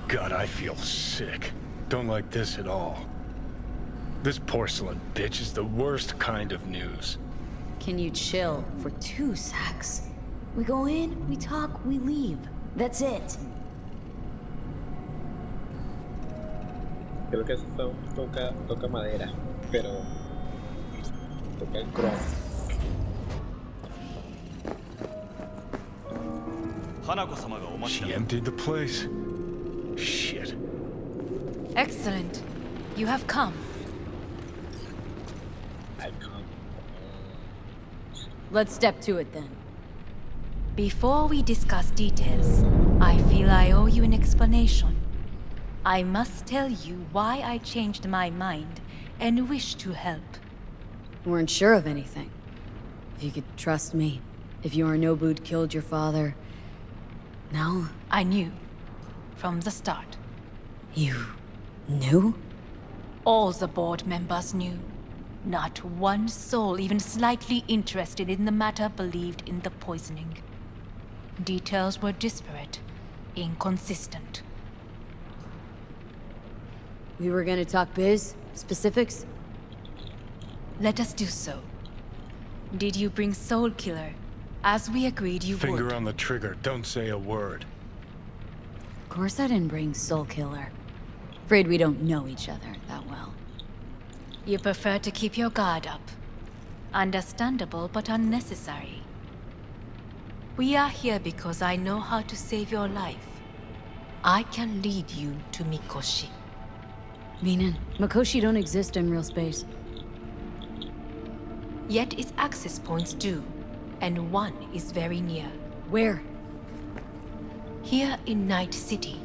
God, I feel sick. Don't like this at all. This porcelain bitch is the worst kind of news. Can you chill for 2 secs? We go in, we talk, we leave. That's it. Creo que eso toca madera, pero toca el cromo. She emptied the place. Shit. Excellent. You have come. I come. Let's step to it then. Before we discuss details, I feel I owe you an explanation. I must tell you why I changed my mind and wish to help. Weren't sure of anything. If you could trust me. If Yorinobu'd killed your father. No? I knew. From the start. You knew? All the board members knew. Not one soul even slightly interested in the matter believed in the poisoning. Details were disparate, inconsistent. We were gonna talk biz? Specifics? Let us do so. Did you bring Soul Killer, as we agreed you would? Finger on the trigger, don't say a word. Of course I didn't bring Soul Killer. Afraid we don't know each other that well. You prefer to keep your guard up. Understandable, but unnecessary. We are here because I know how to save your life. I can lead you to Mikoshi. Meaning, Mikoshi don't exist in real space. Yet its access points do, and one is very near. Where? Here in Night City,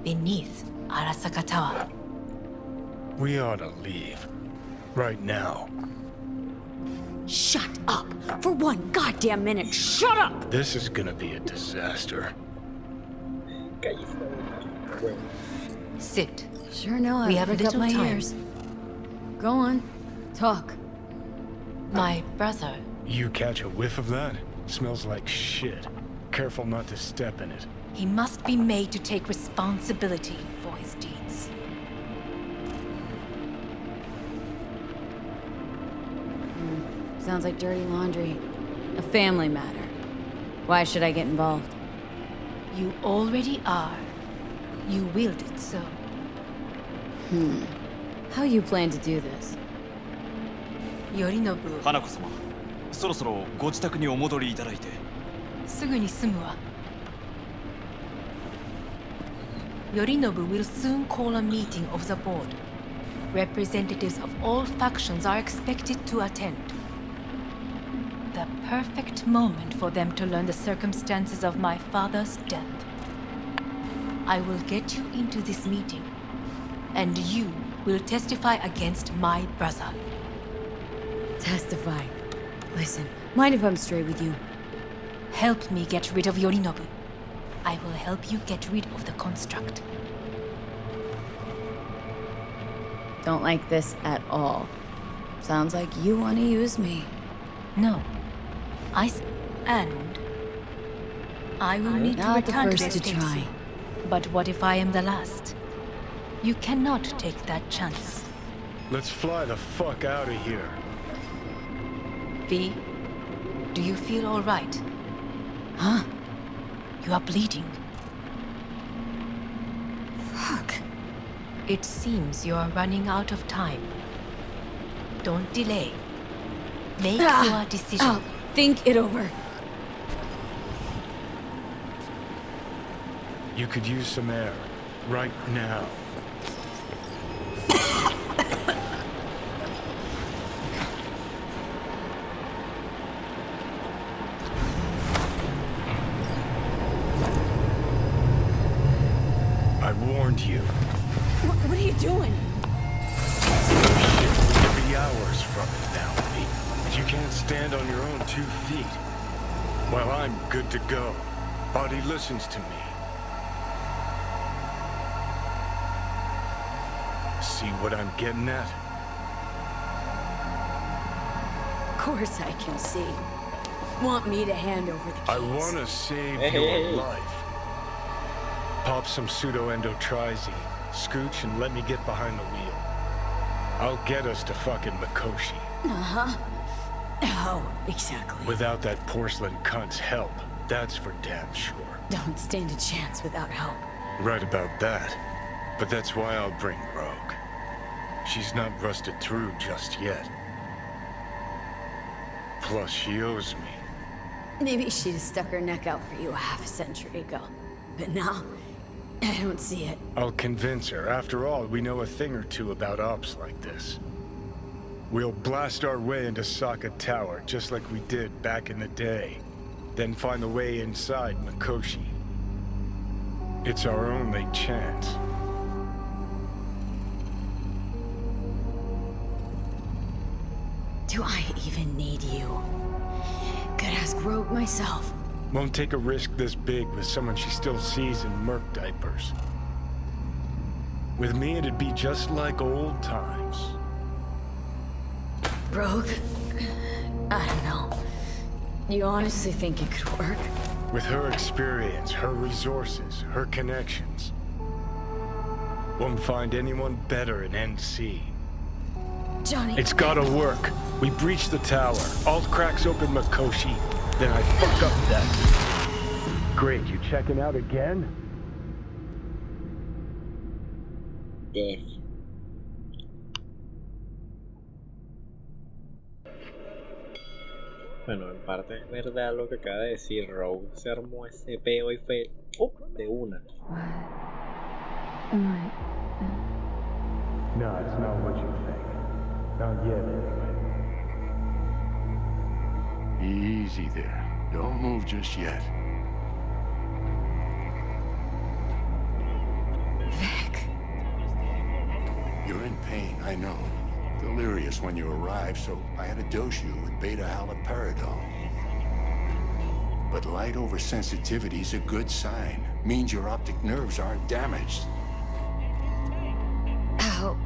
beneath Arasaka Tower. We ought to leave. Right now. Shut up! For 1 goddamn minute, shut up! This is gonna be a disaster. Sit. Sure know We I have prick up little my time. ears. Go on. Talk. My brother. You catch a whiff of that? Smells like shit. Careful not to step in it. He must be made to take responsibility for his deeds. Sounds like dirty laundry. A family matter. Why should I get involved? You already are. You willed it so. How you plan to do this? Yorinobu. 花子様、そろそろご自宅にお戻りいただいて。すぐに済むわ。Yorinobu will soon call a meeting of the board. Representatives of all factions are expected to attend. The perfect moment for them to learn the circumstances of my father's death. I will get you into this meeting, and you will testify against my brother. Testify. Listen, mind if I'm straight with you? Help me get rid of Yorinobu. I will help you get rid of the construct. Don't like this at all. Sounds like you want to use me. No. And I will need to Not the return to first this to try. But what if I am the last? You cannot take that chance. Let's fly the fuck out of here. V, do you feel all right? Huh? You are bleeding. Fuck. It seems you are running out of time. Don't delay. Make your decision. Oh, think it over. You could use some air. Right now. I warned you. What are you doing? Shit, we could be hours from it now, Pete. If you can't stand on your own 2 feet, well, I'm good to go. Body listens to me. See what I'm getting at? Of course I can see. Want me to hand over the keys? I want to save your life. Pop some pseudo-endotrizine, scooch, and let me get behind the wheel. I'll get us to fucking Mikoshi. Uh-huh. How exactly? Without that porcelain cunt's help, that's for damn sure. Don't stand a chance without help. Right about that. But that's why I'll bring Rogue. She's not rusted through just yet. Plus, she owes me. Maybe she'd have stuck her neck out for you a half a century ago. But now, I don't see it. I'll convince her. After all, we know a thing or two about ops like this. We'll blast our way into Sokka Tower, just like we did back in the day. Then find the way inside Mikoshi. It's our only chance. Do I even need you? Could ask Rogue myself. Won't take a risk this big with someone she still sees in merc diapers. With me, it'd be just like old times. Rogue? I don't know. You honestly think it could work? With her experience, her resources, her connections. Won't find anyone better in NC. Johnny... It's gotta work. We breach the tower. Alt cracks open Mikoshi. Then I fuck up that. Great, you checking out again? Def. Bueno, en parte es verdad lo que acaba de decir Rogue. Se armó ese peo y fue de una. No, it's not what you think. Not yet, anyway. Easy there. Don't move just yet. Vic. You're in pain, I know. Delirious when you arrived, so I had to dose you with beta-haloperidol. But light oversensitivity is a good sign. Means your optic nerves aren't damaged. How'd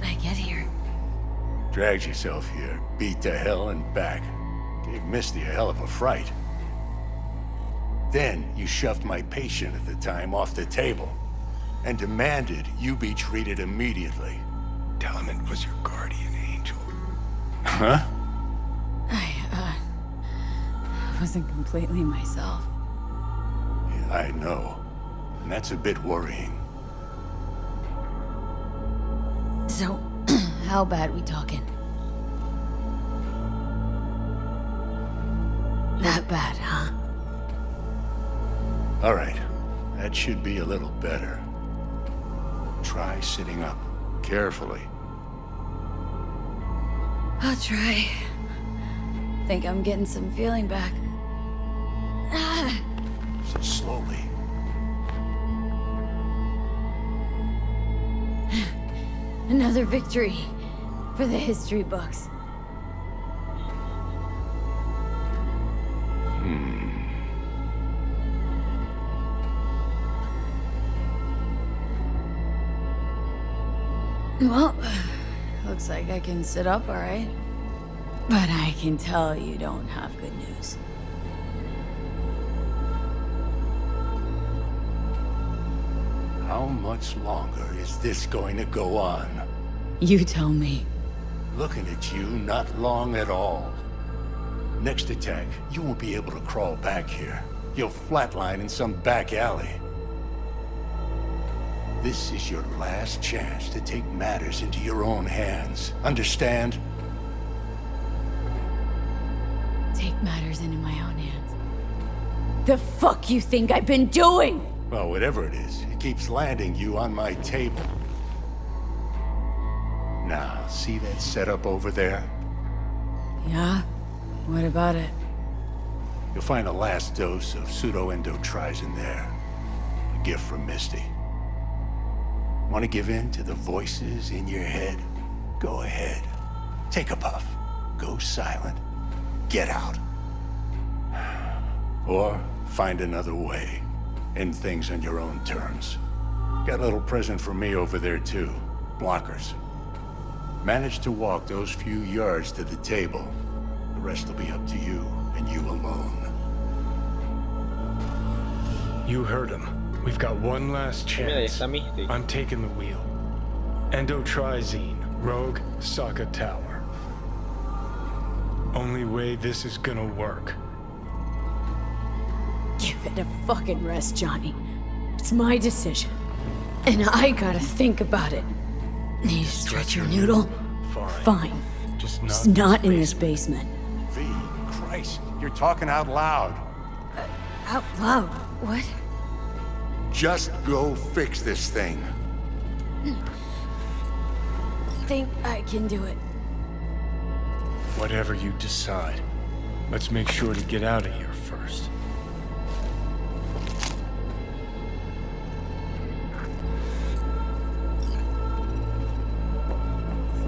I get here? Dragged yourself here, beat to hell and back. Gave Misty a hell of a fright. Then you shoved my patient at the time off the table and demanded you be treated immediately. Tell him it was your guardian angel. Huh? I wasn't completely myself. Yeah, I know. And that's a bit worrying. So, how bad we talking? That bad, huh? All right. That should be a little better. Try sitting up. Carefully. I'll try. Think I'm getting some feeling back. So slowly. Another victory for the history books. Well, looks like I can sit up all right. But I can tell you don't have good news. How much longer is this going to go on? You tell me. Looking at you, not long at all. Next attack, you won't be able to crawl back here. You'll flatline in some back alley. This is your last chance to take matters into your own hands. Understand? Take matters into my own hands. The fuck you think I've been doing? Well, whatever it is, it keeps landing you on my table. Now, see that setup over there? Yeah? What about it? You'll find a last dose of pseudo-endotrizine there. A gift from Misty. Want to give in to the voices in your head? Go ahead. Take a puff. Go silent. Get out. Or find another way. End things on your own terms. Got a little present for me over there too. Blockers. Manage to walk those few yards to the table. The rest will be up to you and you alone. You heard him. We've got one last Mira, ahí chance. está Misty. I'm taking the wheel. Endotrizine, Rogue, Sokka Tower. Only way this is gonna work. Give it a fucking rest, Johnny. It's my decision. And I gotta think about it. Need to stretch your noodle? Fine. Just not in this basement. V, Christ, you're talking out loud. Out loud? What? Just go fix this thing. Think I can do it. Whatever you decide, let's make sure to get out of here first.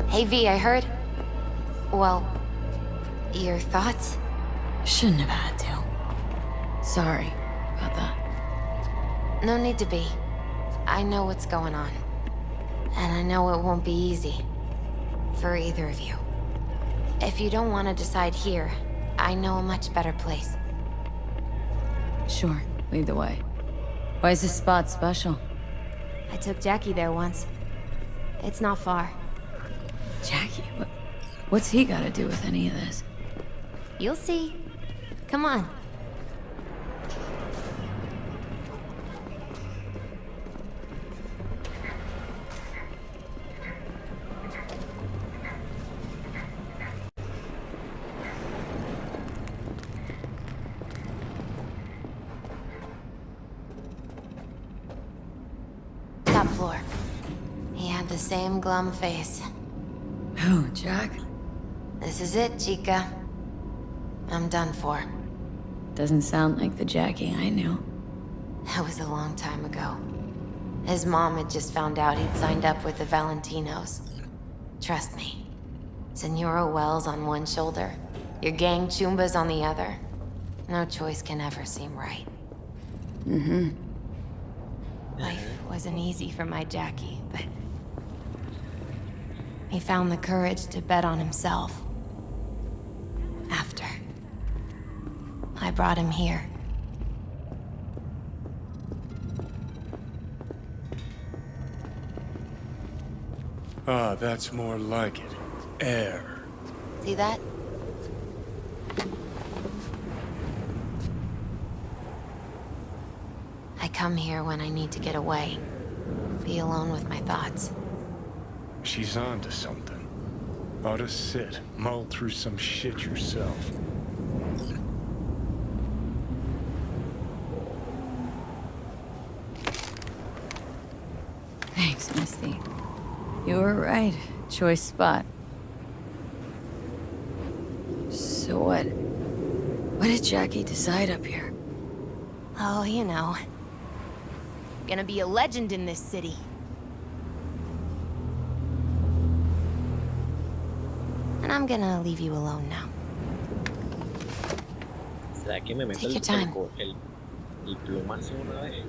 Hey V, I heard. Well, your thoughts? Shouldn't have had to. Sorry about that. No need to be. I know what's going on. And I know it won't be easy. For either of you. If you don't want to decide here, I know a much better place. Sure, lead the way. Why is this spot special? I took Jackie there once. It's not far. Jackie, what's he got to do with any of this? You'll see. Come on. Top floor. He had the same glum face. Who, Jack? This is it, Chica. I'm done for. Doesn't sound like the Jackie I knew. That was a long time ago. His mom had just found out he'd signed up with the Valentinos. Trust me. Senora Wells on one shoulder, your gang Chumbas on the other. No choice can ever seem right. Mm-hmm. Life wasn't easy for my Jackie, but he found the courage to bet on himself. After I brought him here. Ah, that's more like it. Air. See that? I come here when I need to get away. Be alone with my thoughts. She's on to something. Ought to sit, mull through some shit yourself. Thanks, Misty. You were right. Choice spot. So what? What did Jackie decide up here? Oh, you know. Gonna be a legend in this city. And I'm gonna leave you alone now. ¿Será que me meto Take your time. el plumazo una vez?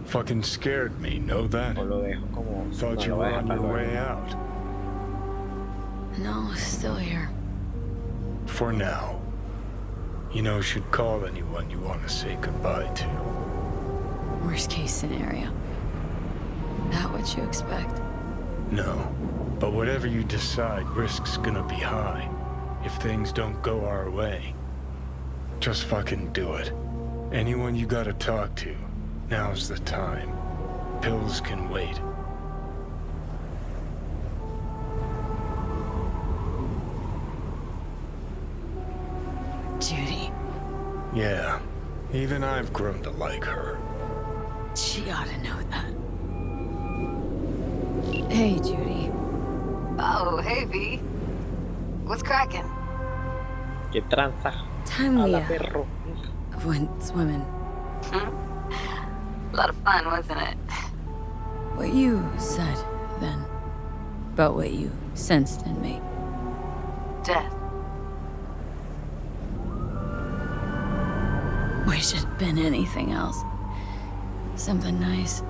Fucking scared me, know that? O lo dejo como... Thought no, you lo were voy a on dejar your para way luego. out. No, still here. For now. You know, should call anyone you want to say goodbye to. Worst case scenario. Not what you expect. No. But whatever you decide, risk's gonna be high. If things don't go our way. Just fucking do it. Anyone you gotta talk to, now's the time. Pills can wait. Judy, Yeah. Even I've grown to like her. she ought to know that. Hey, Judy. Oh, hey, V. What's cracking? ¿Qué tranza? Time A we la perro. went swimming. A lot of fun, wasn't it? What you said then. About what you sensed in me. Death. Wish it'd been anything else. Something nice.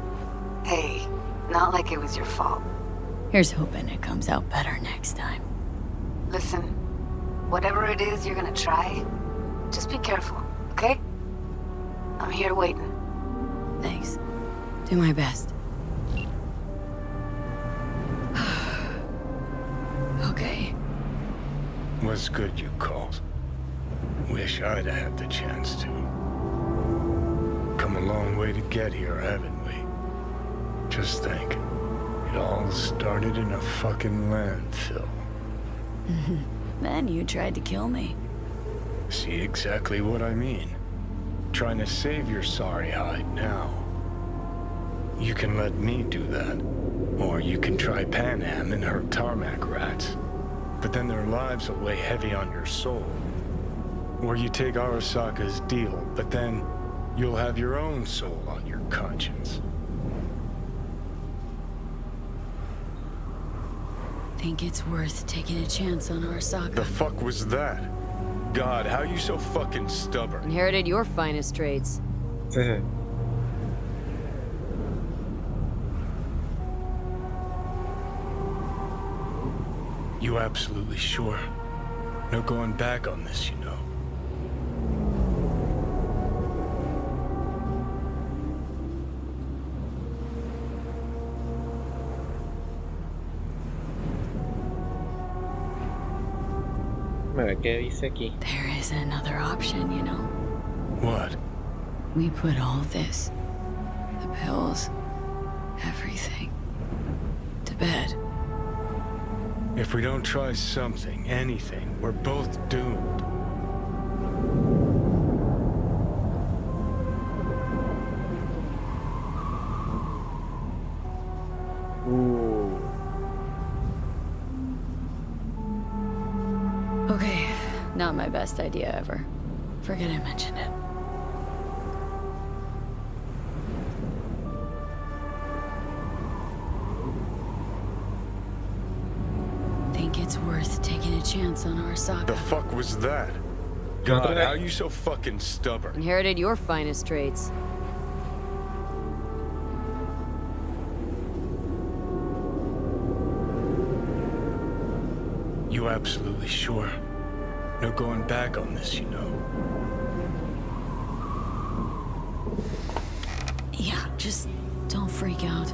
Hey, not like it was your fault. Here's hoping it comes out better next time. Listen, whatever it is you're gonna try, just be careful, okay? I'm here waiting. Thanks. Do my best. Okay. Was good you called. Wish I'd had the chance to. Come a long way to get here, haven't we? Just think. It all started in a fucking landfill. Then you tried to kill me. See exactly what I mean? Trying to save your sorry hide now. You can let me do that. Or you can try Panam and her tarmac rats. But then their lives will weigh heavy on your soul. Or you take Arasaka's deal, but then you'll have your own soul on your conscience. Think it's worth taking a chance on Arasaka. The fuck was that? God, how you so fucking stubborn? Inherited your finest traits. You absolutely sure? No going back on this, you know. A ver qué dice aquí. There is another option, you know. What? We put all this, the pills, everything, to bed. If we don't try something, anything, we're both doomed. Okay, not my best idea ever. Forget I mentioned it. Think it's worth taking a chance on Arasaka. The fuck was that? God, how you so fucking stubborn? Inherited your finest traits. You absolutely sure? No going back on this, you know. Yeah, just don't freak out.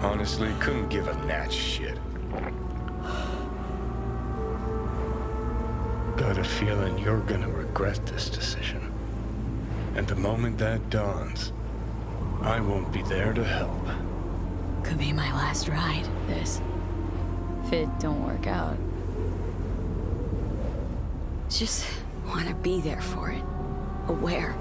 Honestly, couldn't give a gnat's shit. Got a feeling you're gonna regret this decision. And the moment that dawns, I won't be there to help. Could be my last ride, this. If it don't work out. Just want to be there for it. Aware.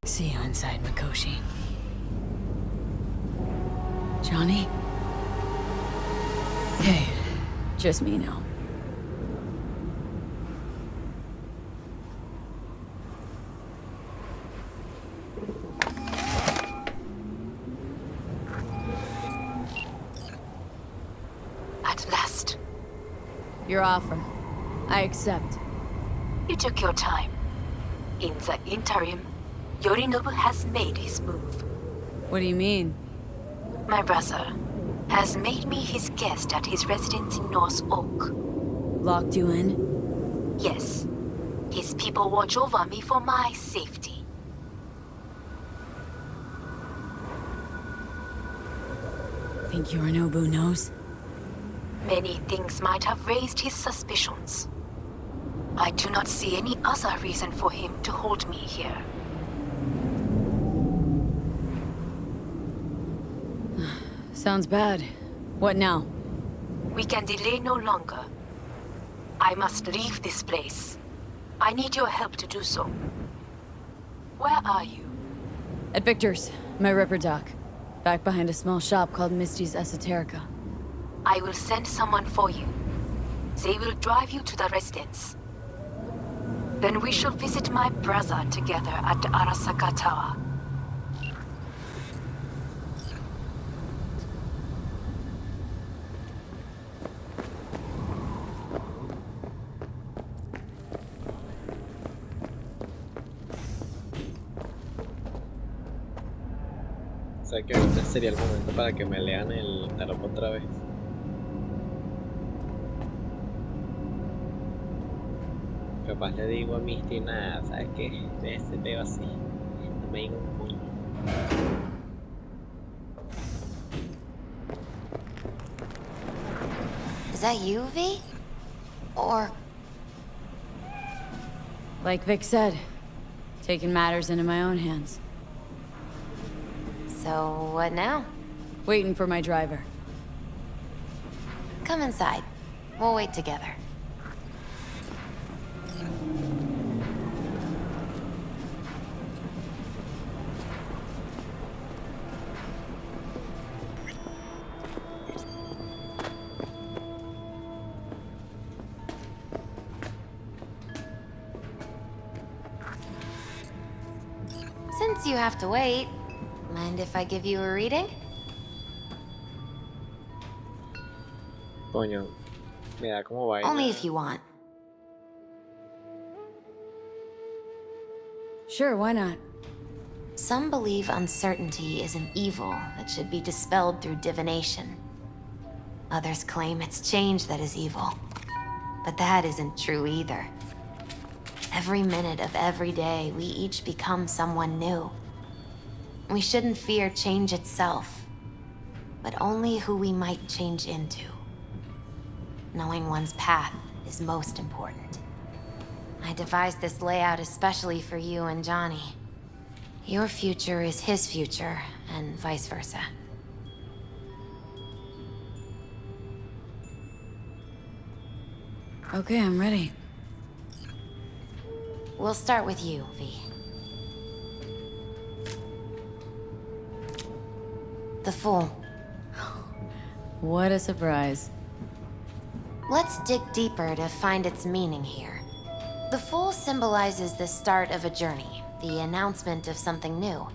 See you inside, Mikoshi. Johnny? Hey, just me now. At last. Your offer. I accept. You took your time. In the interim, Yorinobu has made his move. What do you mean? My brother has made me his guest at his residence in North Oak. Locked you in? Yes. His people watch over me for my safety. Think Yorinobu knows? Many things might have raised his suspicions. I do not see any other reason for him to hold me here. Sounds bad. What now? We can delay no longer. I must leave this place. I need your help to do so. Where are you? At Victor's, my ripper dock. Back behind a small shop called Misty's Esoterica. I will send someone for you. They will drive you to the residence. Then we shall visit my brother together at Arasaka Tower. sea que ahorita sería el momento para que me lean el tarot otra vez. Capaz le digo a Misty nada, ¿sabes qué? Ese veo así. No me digo un coño. Is that you, V? Or... Like Vic said, taking matters into my own hands. So, what now? Waiting for my driver. Come inside. We'll wait together. Since you have to wait, mind if I give you a reading? Coño, me da como vaina. Only if you want. Sure, why not? Some believe uncertainty is an evil that should be dispelled through divination. Others claim it's change that is evil. But that isn't true either. Every minute of every day, we each become someone new. We shouldn't fear change itself, but only who we might change into. Knowing one's path is most important. I devised this layout especially for you and Johnny. Your future is his future, and vice versa. Okay, I'm ready. We'll start with you, V. The Fool. What a surprise. Let's dig deeper to find its meaning here. The Fool symbolizes the start of a journey, the announcement of something new.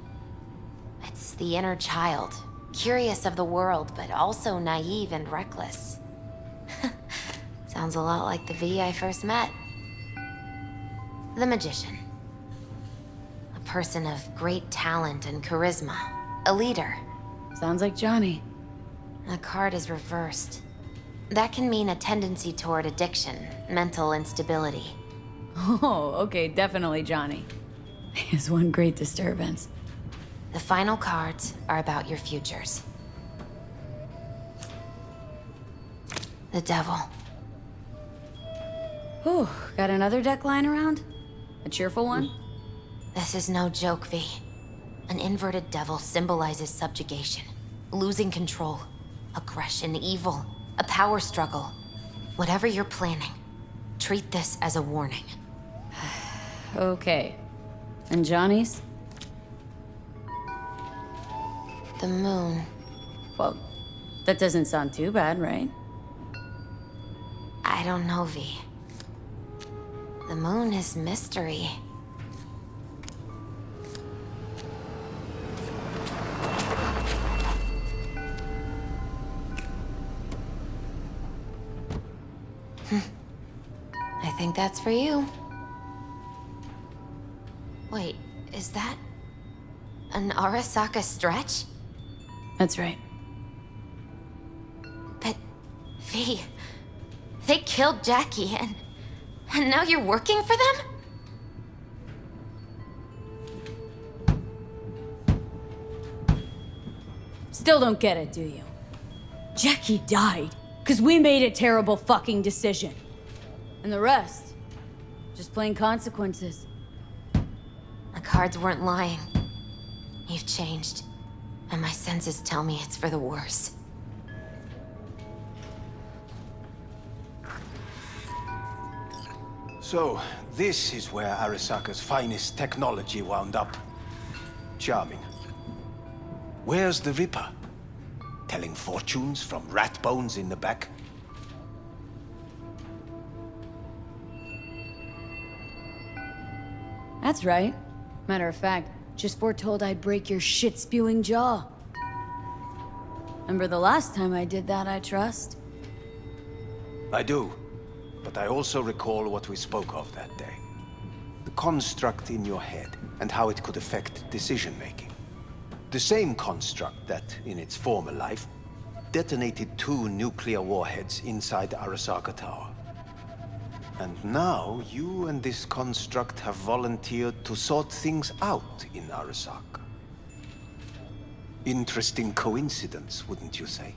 It's the inner child, curious of the world, but also naive and reckless. Sounds a lot like the V I first met. The Magician. A person of great talent and charisma. A leader. Sounds like Johnny. The card is reversed. That can mean a tendency toward addiction, mental instability. Oh, okay, definitely Johnny. He is one great disturbance. The final cards are about your futures. The Devil. Whew, got another deck lying around? A cheerful one? This is no joke, V. An inverted devil symbolizes subjugation, losing control, aggression, evil, a power struggle. Whatever you're planning, treat this as a warning. Okay. And Johnny's? The Moon. Well, that doesn't sound too bad, right? I don't know, V. The Moon is mystery. I think that's for you. Wait, is that an Arasaka stretch? That's right. But, V, they killed Jackie and now you're working for them? Still don't get it, do you? Jackie died because we made a terrible fucking decision. And the rest, just plain consequences. The cards weren't lying. You've changed, and my senses tell me it's for the worse. So, this is where Arasaka's finest technology wound up. Charming. Where's the Ripper? Telling fortunes from rat bones in the back? That's right. Matter of fact, just foretold I'd break your shit-spewing jaw. Remember the last time I did that, I trust? I do. But I also recall what we spoke of that day. The construct in your head, and how it could affect decision-making. The same construct that, in its former life, detonated 2 nuclear warheads inside Arasaka Tower. And now, you and this construct have volunteered to sort things out in Arasaka. Interesting coincidence, wouldn't you say?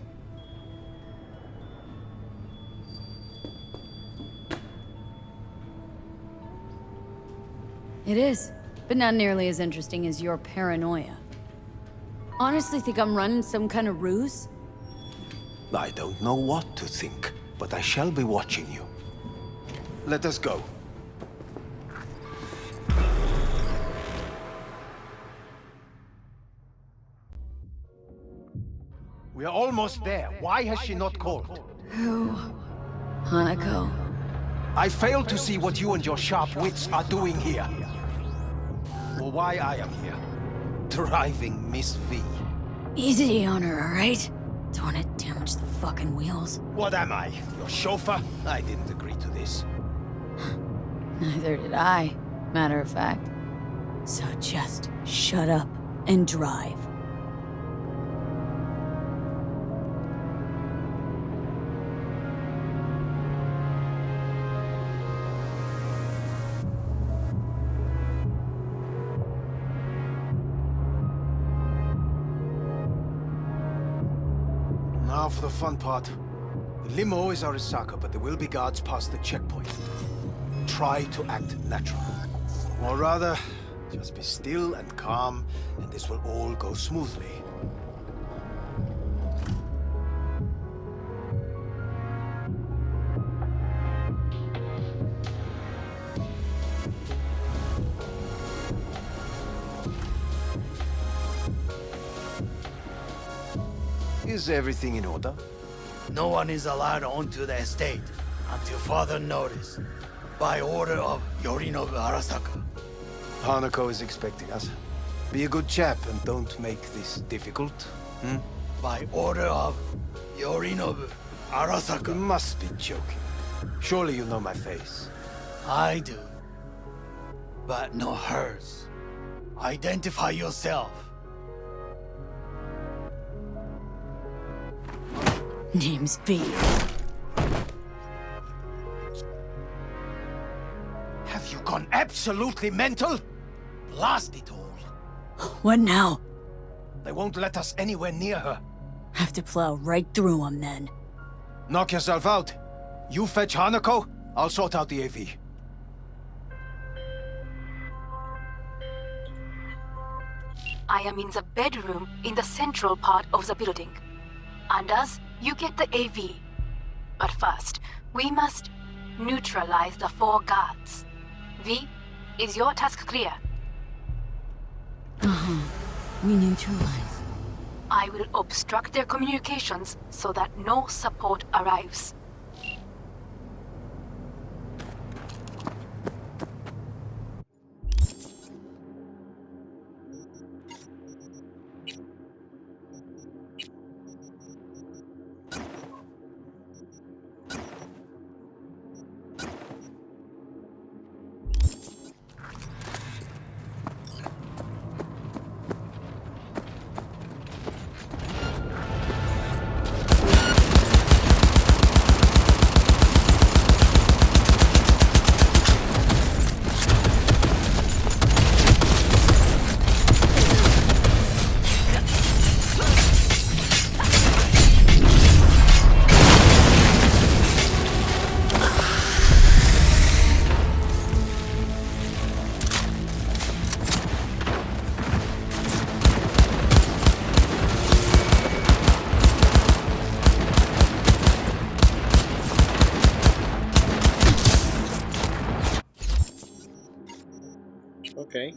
It is, but not nearly as interesting as your paranoia. Honestly think I'm running some kind of ruse? I don't know what to think, but I shall be watching you. Let us go. We are almost there. Why has she not called? Who? Hanako. I fail to see what you and your sharp wits are doing here. Or why I am here. Driving Miss V. Easy on her, alright? Don't want to damage the fucking wheels. What am I? Your chauffeur? I didn't agree to this. Neither did I, matter of fact. So just shut up and drive. Now for the fun part. The limo is Arasaka, but there will be guards past the checkpoint. Try to act natural. Or rather, just be still and calm, and this will all go smoothly. Is everything in order? No one is allowed onto the estate until further notice, by order of Yorinobu Arasaka. Hanako is expecting us. Be a good chap and don't make this difficult. By order of Yorinobu You Arasaka. must be joking. Surely you know my face. I do. But not hers. Identify yourself. Name's B. Have you gone absolutely mental? Blast it all. What now? They won't let us anywhere near her. Have to plow right through them then. Knock yourself out. You fetch Hanako, I'll sort out the AV. I am in the bedroom in the central part of the building. Anders, you get the AV. But first, we must neutralize the 4 guards. V, is your task clear? We neutralize. I will obstruct their communications so that no support arrives. Ok,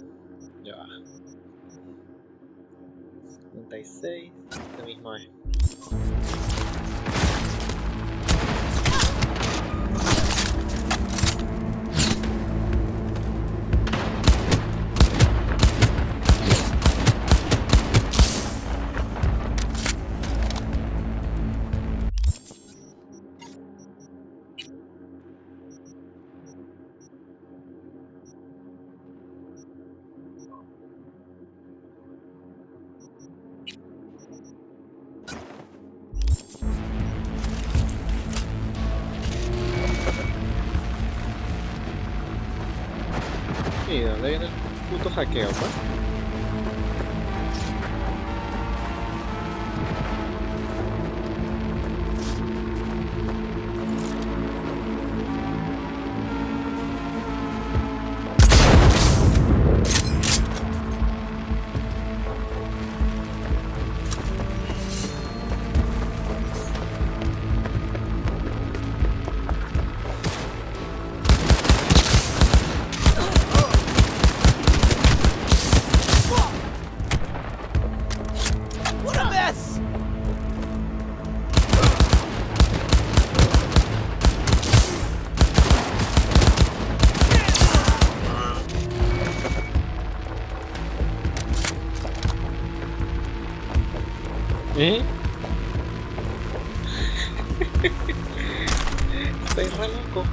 ya va. 56, este mismo es. ¿Y de dónde viene el puto hackeo, pues? What a mess! ¿Eh? Estoy re loco.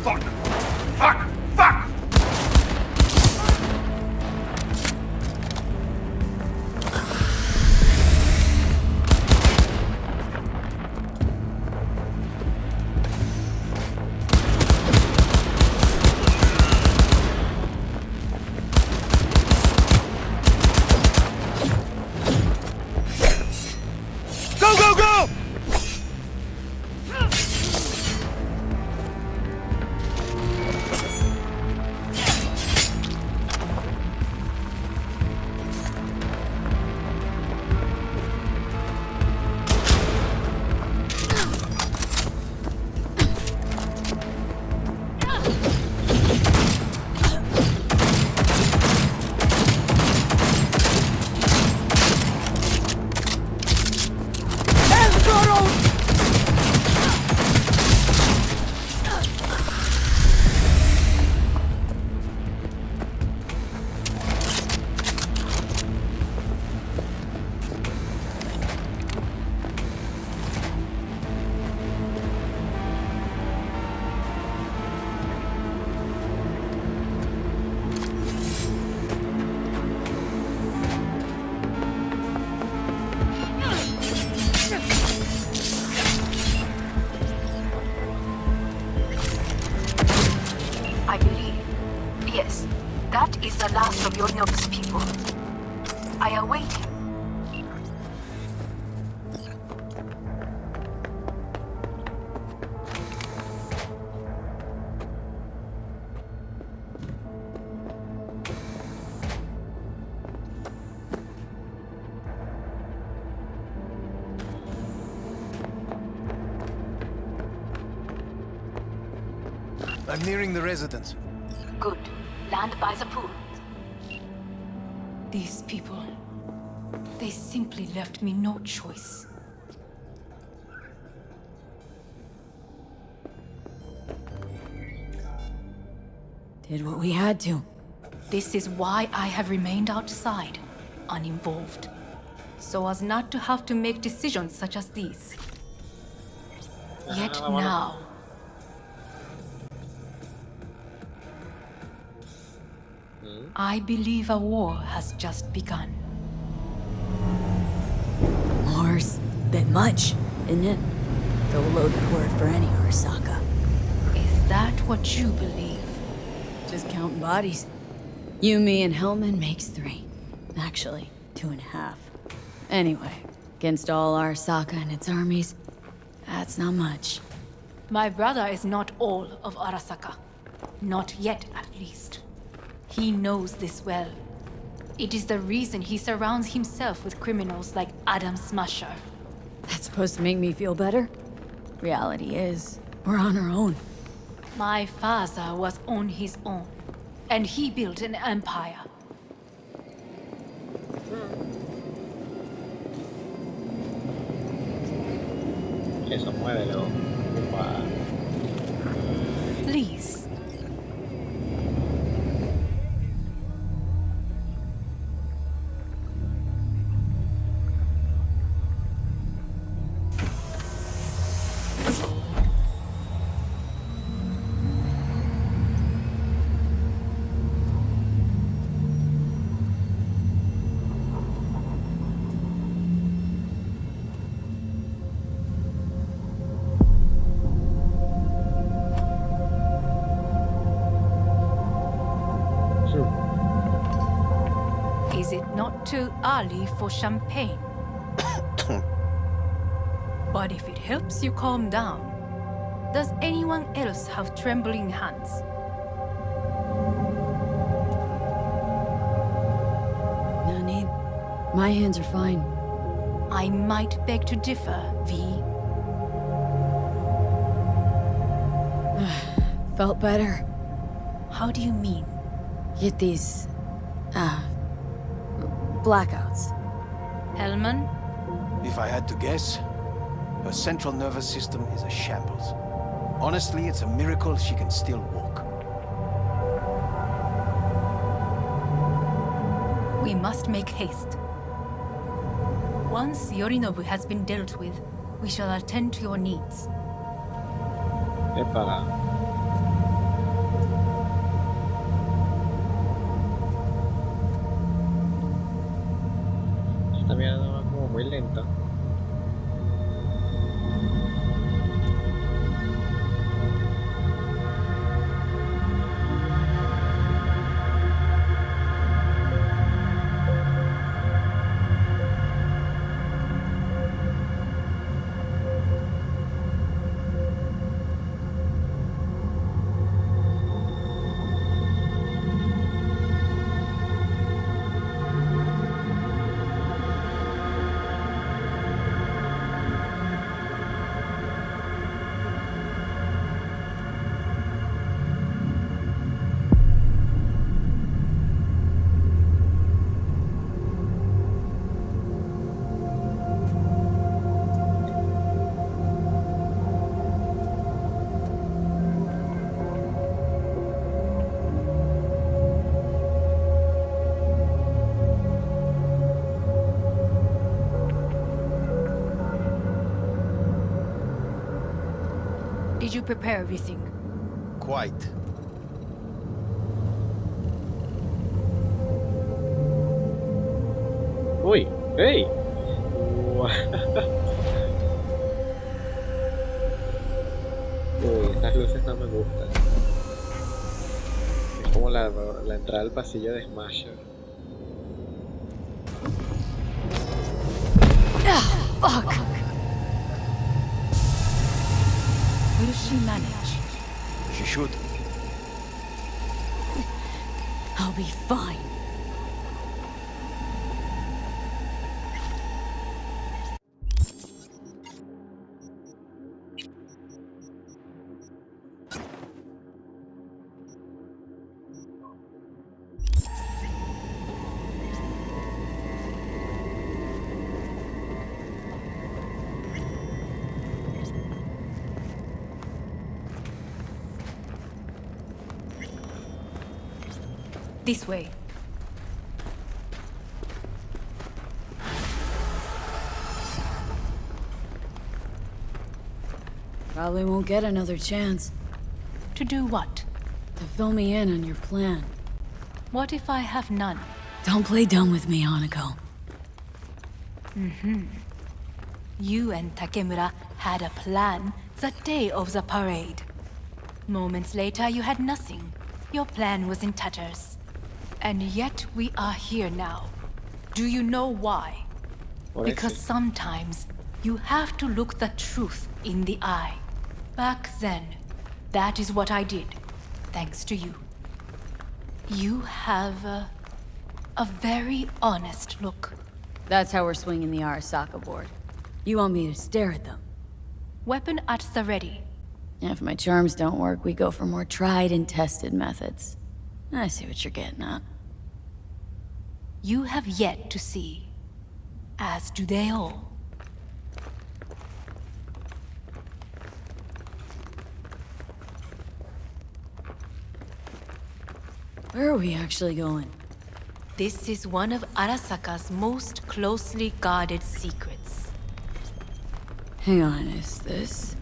Fuck! Fuck! Fuck! Go, go, go! I believe. Yes, that is the last of Yorinobu's people. I await him. I'm nearing the residence. Good. Land by the pool. These people, they simply left me no choice. Did what we had to. This is why I have remained outside, uninvolved, so as not to have to make decisions such as these. Yet now, I believe a war has just begun. War's a bit much, isn't it? Throw a loaded word for any Arasaka. Is that what you believe? Just counting bodies. You, me, and Hellman makes 3. Actually, 2.5. Anyway, against all Arasaka and its armies, that's not much. My brother is not all of Arasaka. Not yet, at least. He knows this well. It is the reason he surrounds himself with criminals like Adam Smasher. That's supposed to make me feel better? Reality is, we're on our own. My father was on his own, and he built an empire. Eso, muévelo. Upa. Please. Is it not too early for champagne? But if it helps you calm down, does anyone else have trembling hands? No need. My hands are fine. I might beg to differ, V. Felt better. How do you mean? Get these... blackouts. Hellman? If I had to guess, her central nervous system is a shambles. Honestly, it's a miracle she can still walk. We must make haste. Once Yorinobu has been dealt with, we shall attend to your needs. Para. Esta mierda va como muy lenta. Did you prepare everything? Quite. Uy, hey. Uy, estas luces no me gustan. Es como la entrada al pasillo de Smasher. Fuck! Will she manage? She should. I'll be fine. This way. Probably won't get another chance To do what? to fill me in on your plan. What if I have none? Don't play dumb with me, Hanako. You and Takemura had a plan the day of the parade. Moments later, you had nothing. Your plan was in tatters. And yet we are here now. Do you know why? Por Because eso. sometimes you have to look the truth in the eye. Back then, that is what I did, thanks to you. You have a very honest look. That's how we're swinging the Arasaka board. You want me to stare at them? Weapon at the ready. If my charms don't work, we go for more tried and tested methods. I see what you're getting at. You have yet to see, as do they all. Where are we actually going? This is one of Arasaka's most closely guarded secrets. Hang on, is this?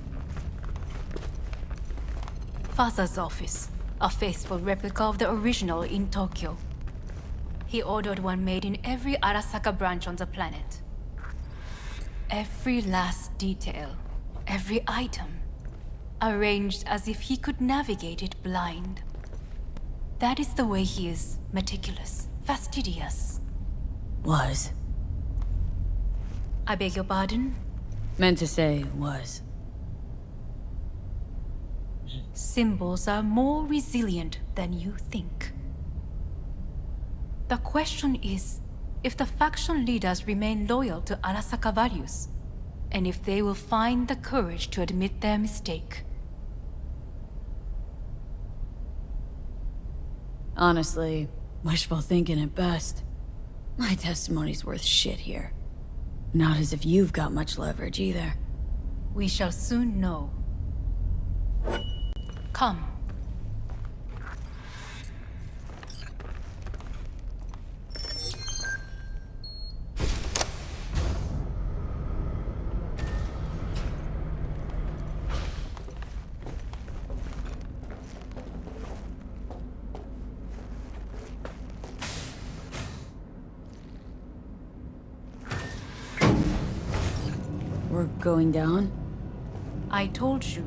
Father's office, a faithful replica of the original in Tokyo. He ordered one made in every Arasaka branch on the planet. Every last detail, every item, arranged as if he could navigate it blind. That is the way he is, meticulous, fastidious. Was. I beg your pardon? Meant to say was. Symbols are more resilient than you think. The question is, if the faction leaders remain loyal to Arasaka values, and if they will find the courage to admit their mistake. Honestly, wishful thinking at best. My testimony's worth shit here. Not as if you've got much leverage either. We shall soon know. Come. We're going down? I told you.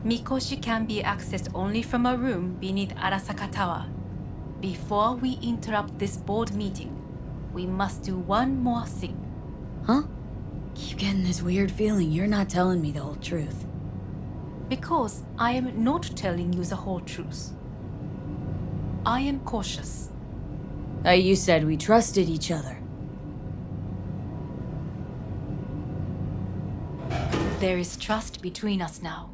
Mikoshi can be accessed only from a room beneath Arasaka Tower. Before we interrupt this board meeting, we must do one more thing. Huh? Keep getting this weird feeling you're not telling me the whole truth. Because I am not telling you the whole truth. I am cautious. You said we trusted each other. There is trust between us now.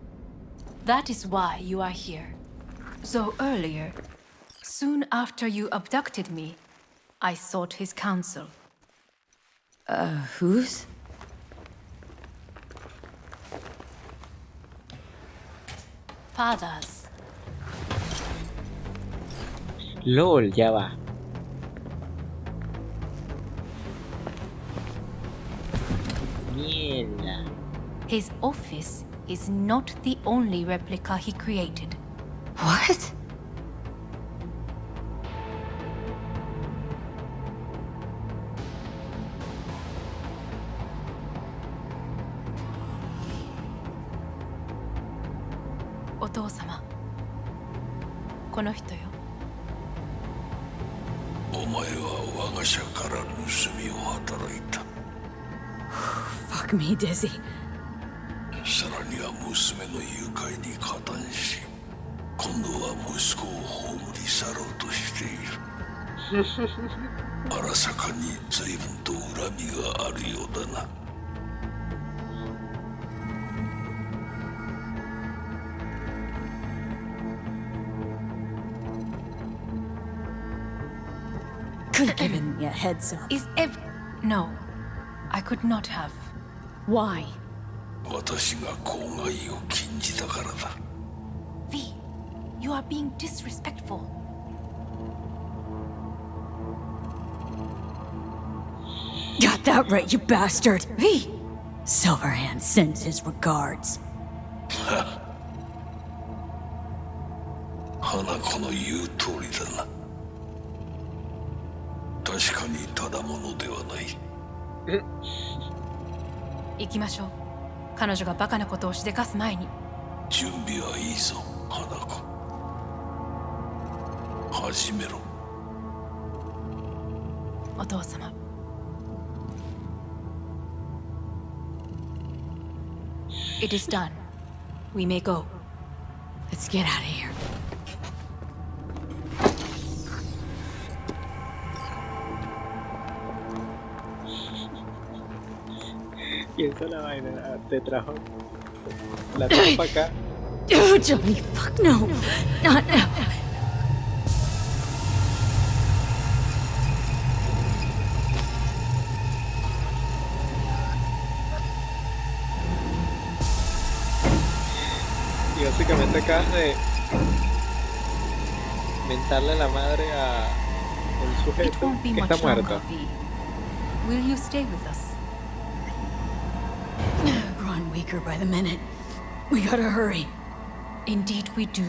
That is why you are here. So earlier, soon after you abducted me, I sought his counsel. Whose? Father's. LOL, ya va. Mierda. His office is not the only replica he created. What? Otou-sama. この人よ。お前は我が社から盗みを働いた。Fuck me, Dizzy. さらには娘の誘拐に加担し、今度は息子を葬り去ろうとしている。荒坂に随分と恨みがあるようだな。Could have given me a heads up. No, I could not have. Why? 私が口外を禁じたからだ。V, you are being disrespectful. Got that right, you bastard! V! Silverhand sends his regards. 花子の言う通りだな。確かにただものではない。行きましょう。彼女がバカなことをしでかす前に。準備はいいぞ、花子。始めろ。お父様。It is done. We may go. Let's get out of here. Piensa la vaina, te trajo la tapa acá. Oh, Johnny, fuck no. Not now. Y básicamente acabas de mentarle la madre a un It sujeto won't be que much está muerto. longer, V. Will you stay with us? Growing weaker by the minute. We gotta hurry. Indeed we do.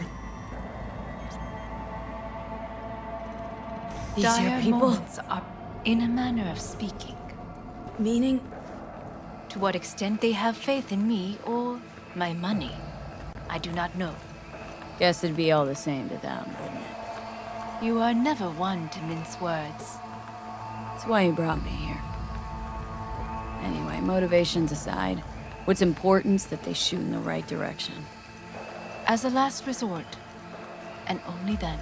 These your Dire people? moments are, in a manner of speaking. Meaning? To what extent they have faith in me or my money, I do not know. Guess it'd be all the same to them, wouldn't it? You are never one to mince words. That's why he brought me here. Anyway, motivations aside, what's important's that they shoot in the right direction. As a last resort, and only then.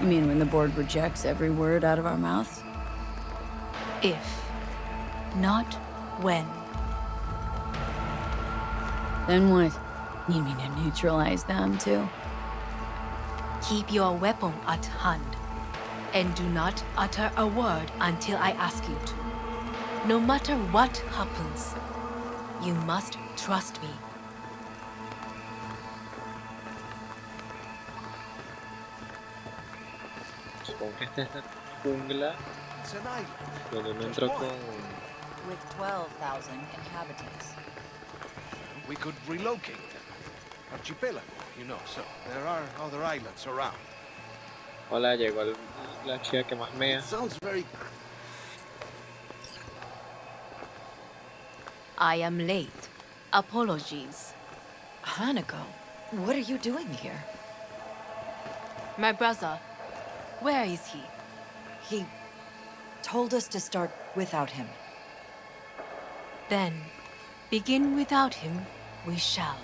You mean when the board rejects every word out of our mouths? If, not when. Then what? You mean to neutralize them, too? Keep your weapon at hand, and do not utter a word until I ask you to. No matter what happens, you must trust me. Supongo que esta es la jungla It's an island. donde uno entró con... With 12,000 inhabitants. We could relocate them. Archipelago, you know, so there are other islands around. Hola, llegó la chica que más mea. It sounds very... I am late. Apologies. Hanako, what are you doing here? My brother, where is he? He told us to start without him. Then, begin without him, we shall.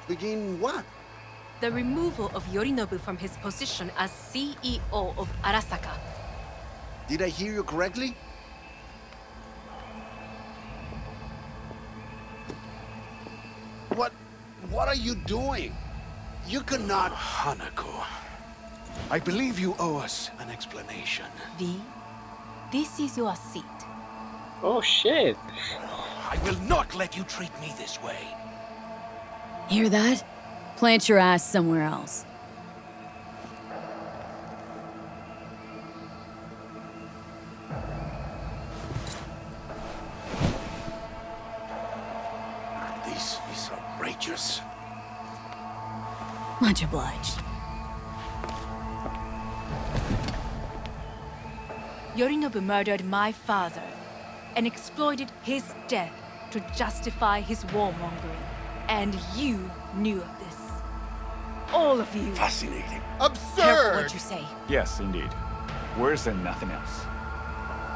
Begin what? The removal of Yorinobu from his position as CEO of Arasaka. Did I hear you correctly? What are you doing? You cannot... Hanako, I believe you owe us an explanation. V, this is your seat. Oh shit! I will not let you treat me this way. Hear that? Plant your ass somewhere else. This is outrageous. Much obliged. Yorinobu murdered my father and exploited his death to justify his warmongering. And you knew of this. All of you. Fascinating. Careful what you say. Yes, indeed. Worse than nothing else.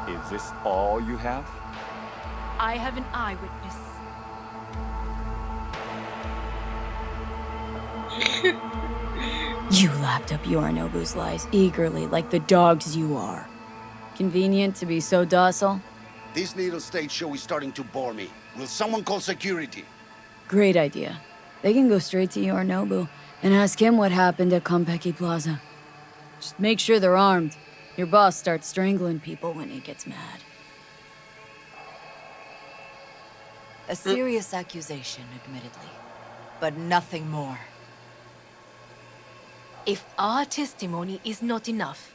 Is this all you have? I have an eyewitness. You lapped up Yorinobu's lies eagerly, like the dogs you are. Convenient to be so docile? This little stage show is starting to bore me. Will someone call security? Great idea. They can go straight to Yorinobu and ask him what happened at Konpeki Plaza. Just make sure they're armed. Your boss starts strangling people when he gets mad. A serious accusation, admittedly, but nothing more. If our testimony is not enough,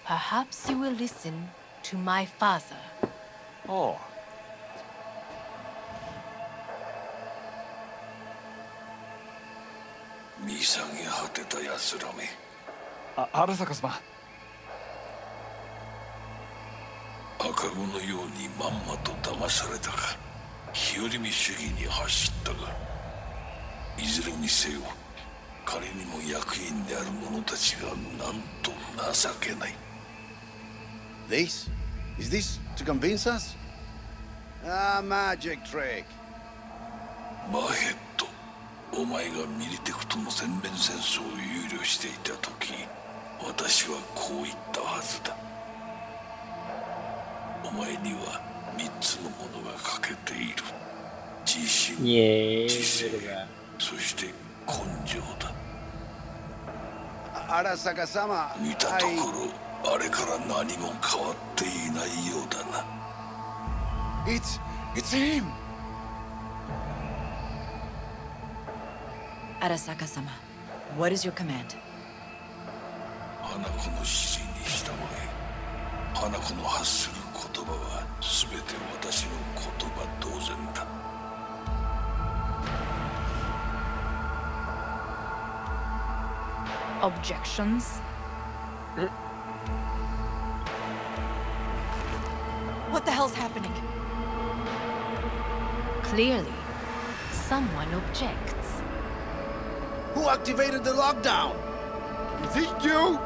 perhaps you will listen to my father. Oh. Arasaka様。赤子のようにまんまと騙されたか、日和見主義に走ったが、いずれにせよ、彼にも役員である者たちがなんと情けない。This? Is this to convince us? Ah, magic trick. バヘット、お前がミリテクとの全面戦争を憂慮していた時、私はこう言ったはずだ。お前には3つのものが欠けている。自信、知性、そして根性だ。Arasaka-sama, 見たところ、あれから何も変わっていないようだな。It's him! Arasaka-sama, what is your command? 花子の指示に従え。花子の発する言葉は全て私の言葉同然だ。Objections? What the hell's happening? Clearly, someone objects. Who activated the lockdown? Is it you?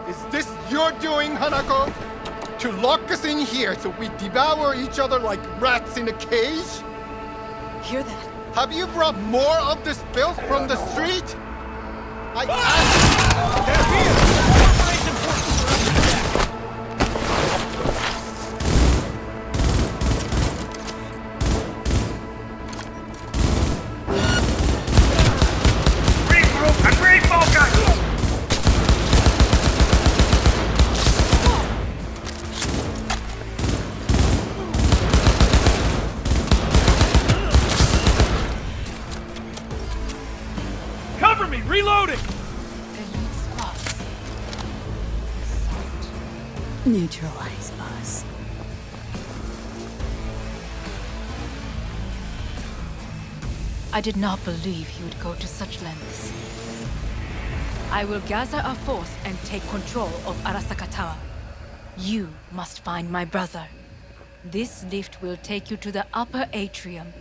Is this your doing, Hanako? To lock us in here so we devour each other like rats in a cage? Hear that? Have you brought more of this filth from the street? I asked... They're here! Regroup and refocus! Cover me! Reloading! Neutralize us. I did not believe he would go to such lengths. I will gather a force and take control of Arasaka Tower. You must find my brother. This lift will take you to the upper atrium.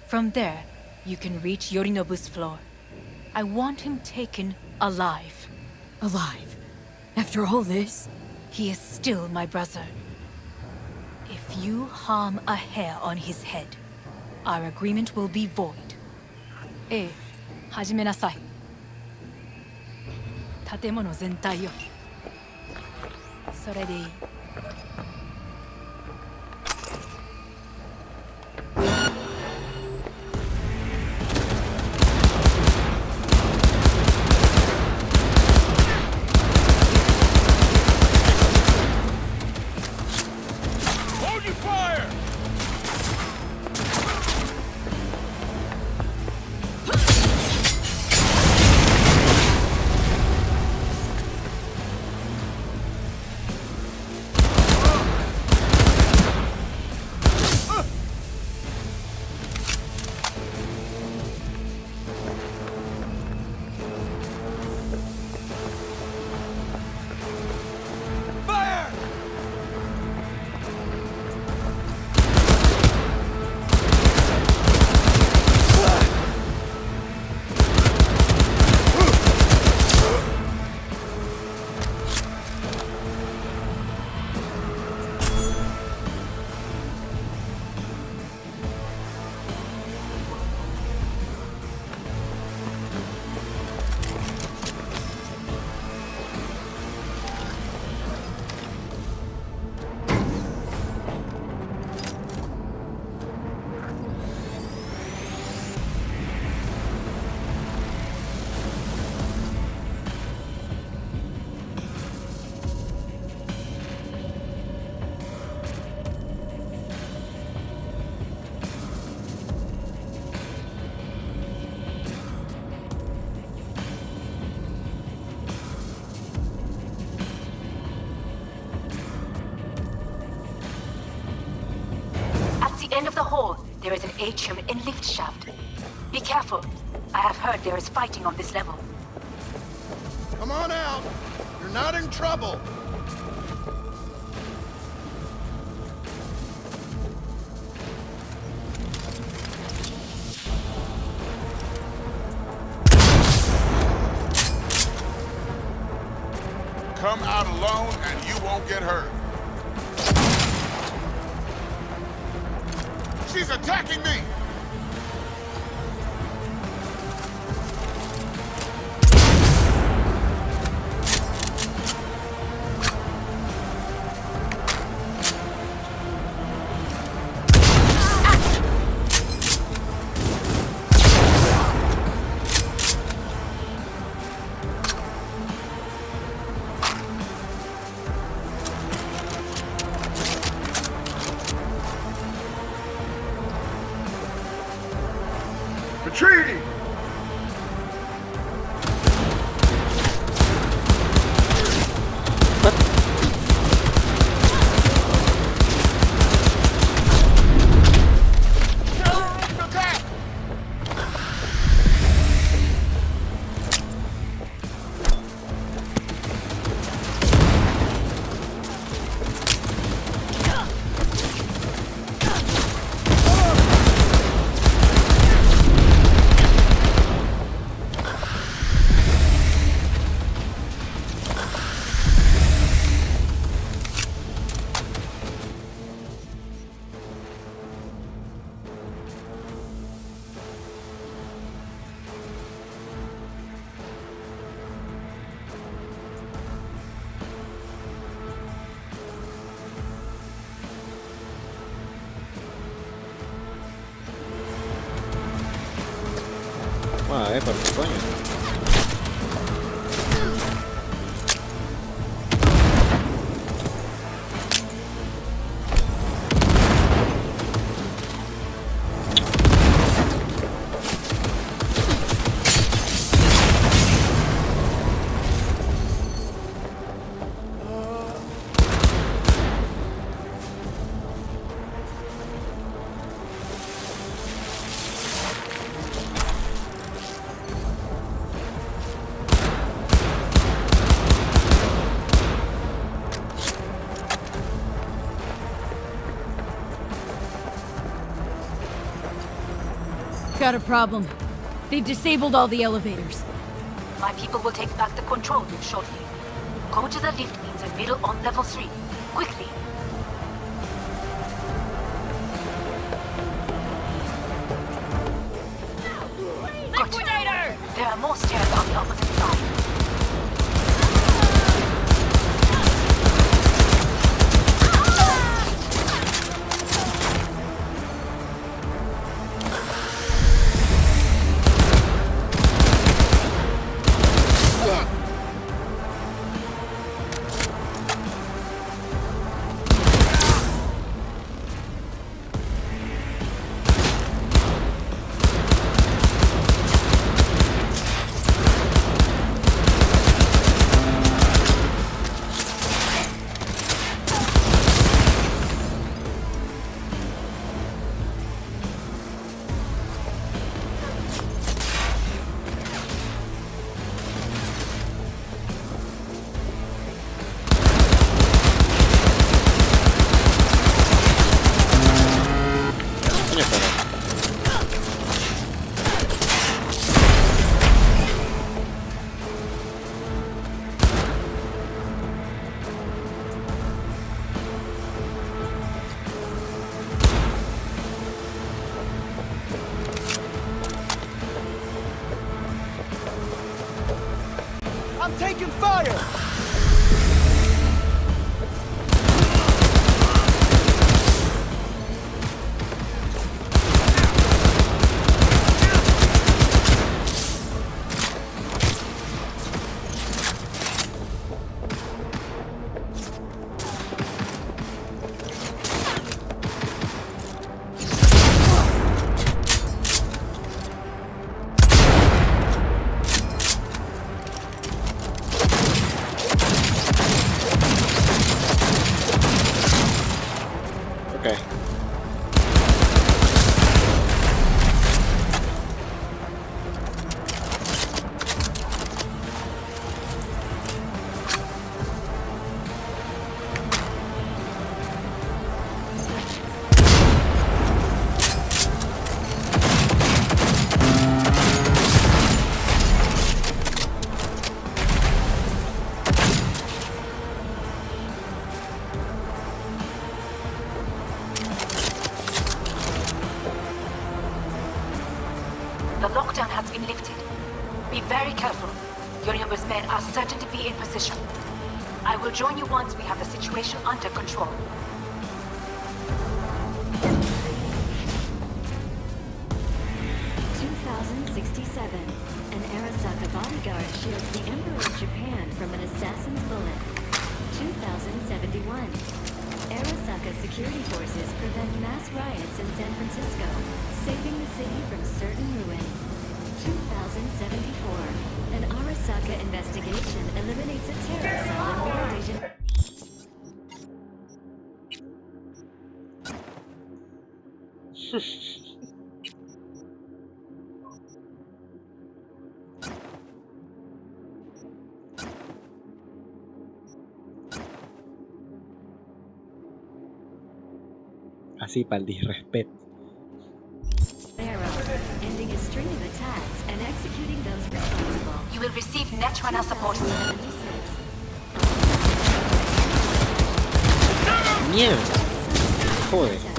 From there, you can reach Yorinobu's floor. I want him taken alive. Alive? After all this? He is still my brother. If you harm a hair on his head, our agreement will be void. ええ、始めなさい。建物全体よ。それでいい。Hold your fire! Fire! At the end of the hall, there is an atrium and lift shaft. Be careful. I have heard there is fighting on this level. Come on out! You're not in trouble! Come out alone and you won't get hurt. She's attacking me! Retreating! a ver, por qué coño. Got a problem. They've disabled all the elevators. My people will take back the control room shortly. Go to the lift means and middle on level 3. Quickly. Liquidator! There are more stairs on the opposite side. I'm taking fire! The lockdown has been lifted. Be very careful. Yorinobu's men are certain to be in position. I will join you once we have the situation under control. An Arasaka bodyguard shields the Emperor of Japan from an assassin's bullet. 2071. Arasaka security forces prevent mass riots in San Francisco, saving the city from certain ruin. 2074. An Arasaka investigation eliminates a terror cell in World Agent... Así para el disrespeto. Ending a string of attacks and executing those responsible. You will receive Netrunner support. Mierda. Joder.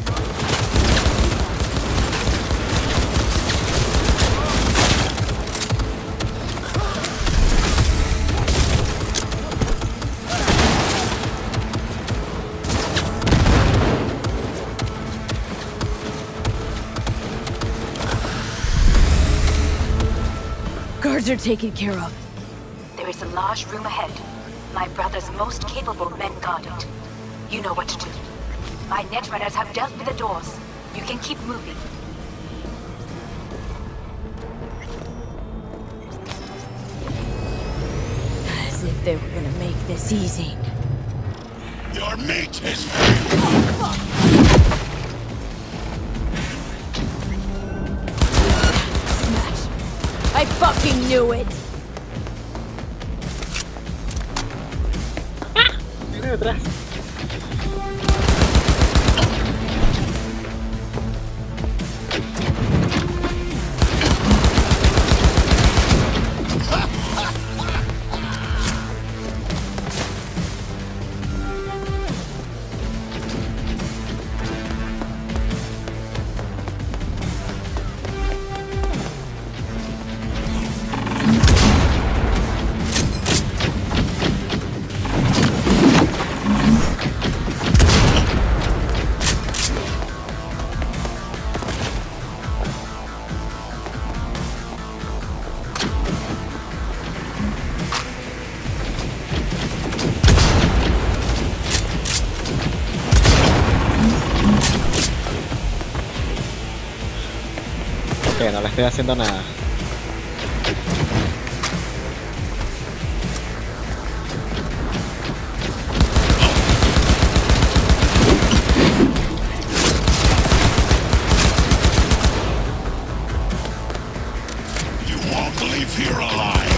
guards are taken care of. There is a large room ahead. My brother's most capable men guard it. You know what to do. My netrunners have dealt with the doors. You can keep moving. As if they were gonna make this easy. Your mate is Smash! I fucking knew it! Viene detrás. No le estoy haciendo nada. You won't leave here alive.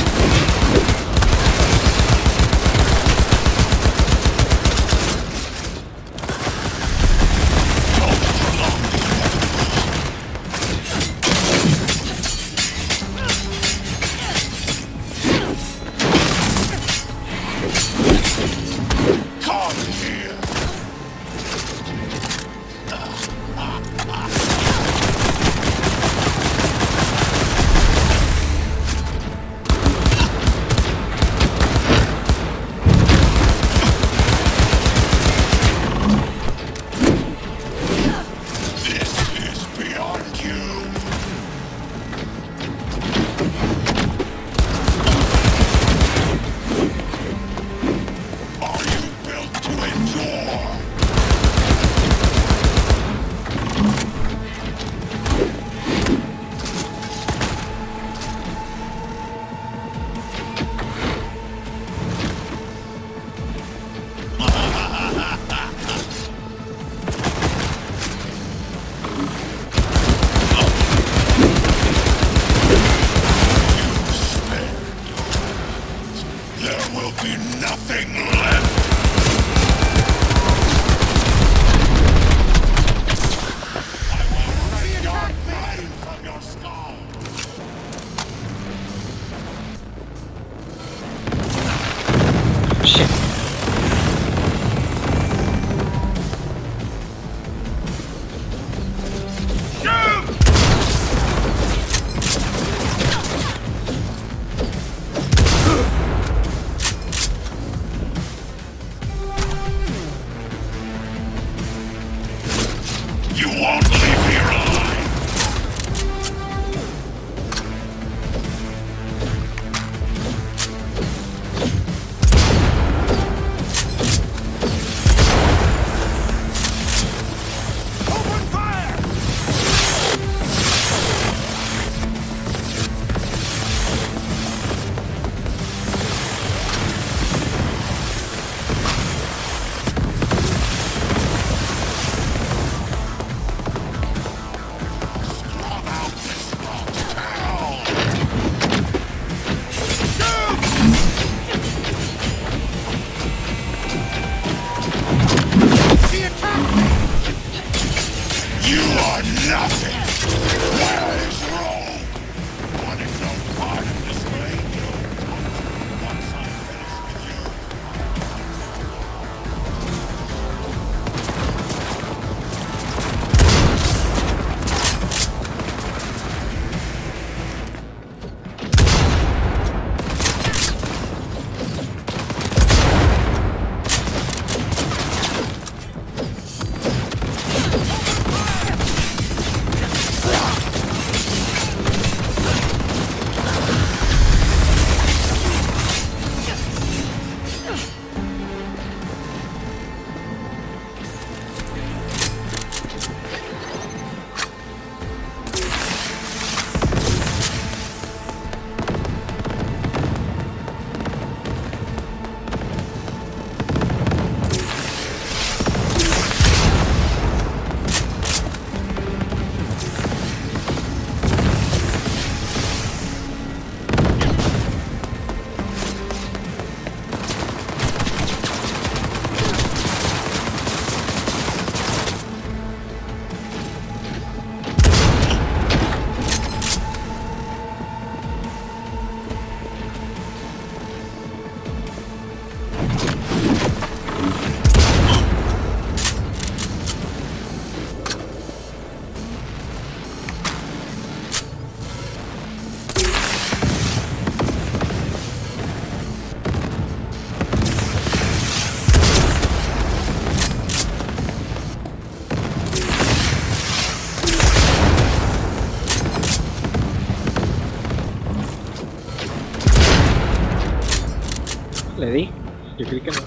Le di. Yo creí que no.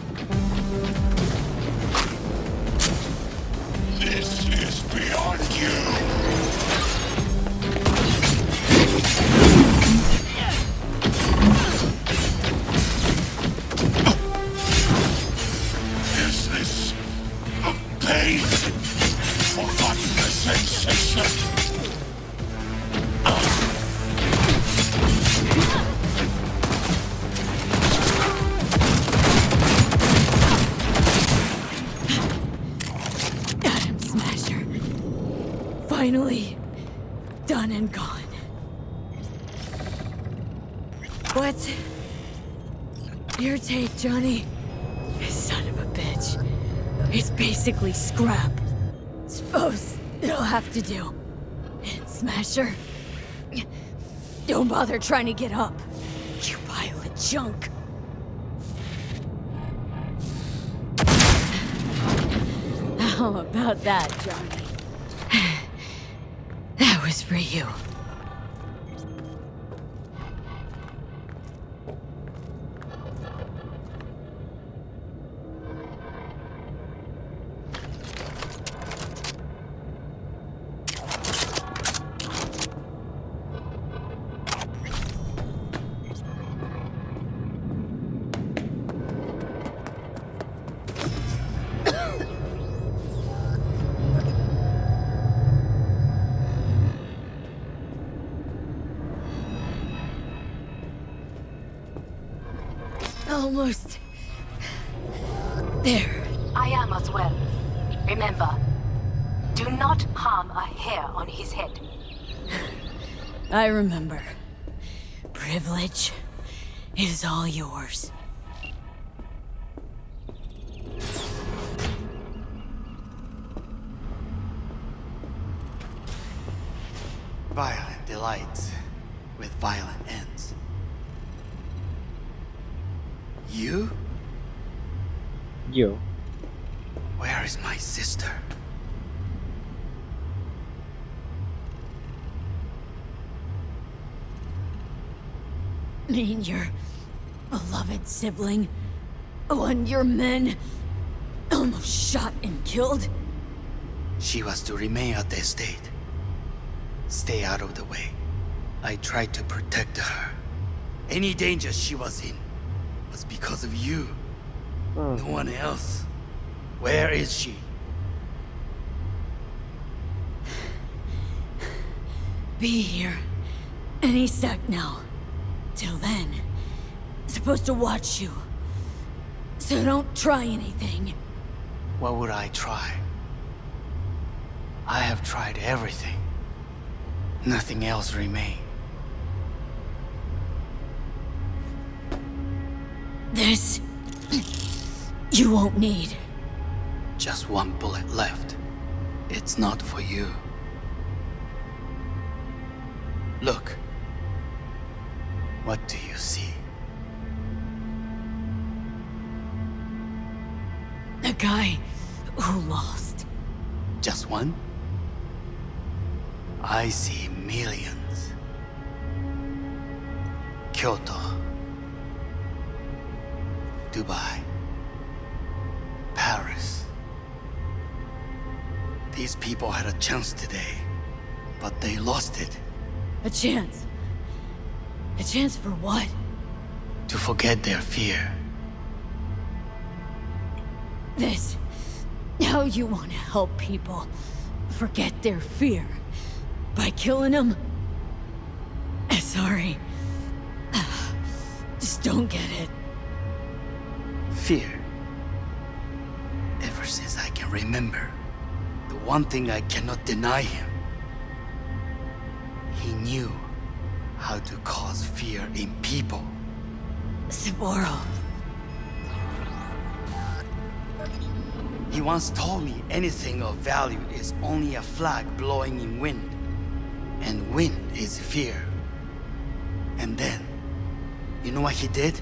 This is beyond you. Is this a pain? Forgotten the sensation. Adam Smasher. Finally done and gone. What's your take, Johnny? Son of a bitch. It's basically scrap. Suppose it'll have to do. And Smasher, don't bother trying to get up. You pile of junk. How about that, Johnny? That was for you. Almost there. I am as well. Remember, do not harm a hair on his head. I remember. Privilege is all yours. Violent delights with violent ends. You? Yo. Where is my sister? Mean your beloved sibling? One your men almost shot and killed? She was to remain at the estate. Stay out of the way. I tried to protect her. Any danger she was in was because of you. No one else. Where is she? Be here any sec now. Till then, supposed to watch you. So don't try anything. What would I try? I have tried everything. Nothing else remains. This you won't need. Just one bullet left. It's not for you. Look. What do you see? A guy who lost. Just one? I see millions. Kyoto. Dubai. Paris. These people had a chance today, but they lost it. A chance? A chance for what? To forget their fear. This... how you want to help people forget their fear? By killing them? Sorry. Just don't get it. Fear. Ever since I can remember, the one thing I cannot deny him. He knew how to cause fear in people. Saburo. He once told me anything of value is only a flag blowing in wind. And wind is fear. And then, you know what he did?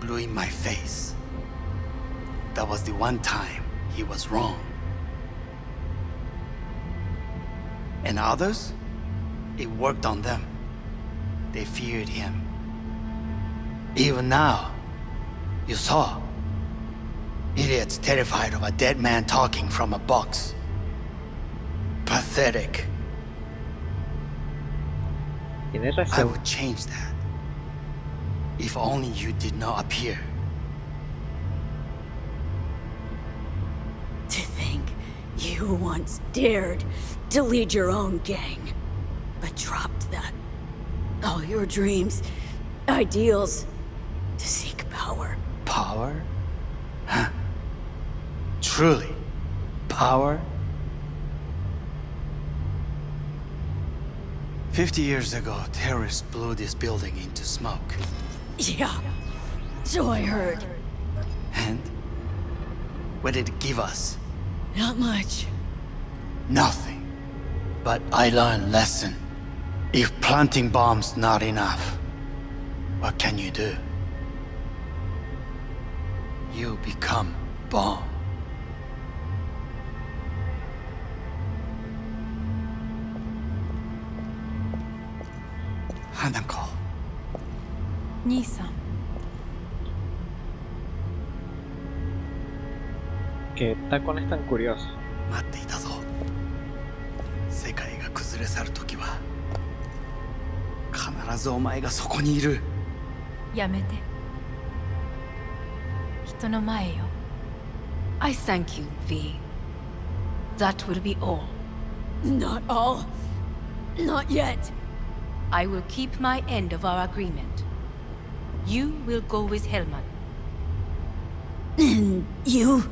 Blew in my face. That was the one time he was wrong. And others? It worked on them. They feared him. Even now, You saw. Idiots terrified of a dead man talking from a box. Pathetic. Tienes I razón. would change that. If only you did not appear. To think you once dared to lead your own gang, but dropped that. All your dreams, ideals, to seek power. Power? Huh. Truly, power? 50 years ago, terrorists blew this building into smoke. Yeah, so I heard. And what did it give us? Not much. Nothing. But I learned lesson. If planting bombs not enough, what can you do? You become bomb. Hanako. 兄さん ¿Qué tacones tan curiosos? 待っていたぞ。世界が崩れ去る時は必ずお前がそこにいる。やめて人の前よ I thank you, V. That will be all. Not all. Not yet. I will keep my end of our agreement. You will go with Hellman. And you?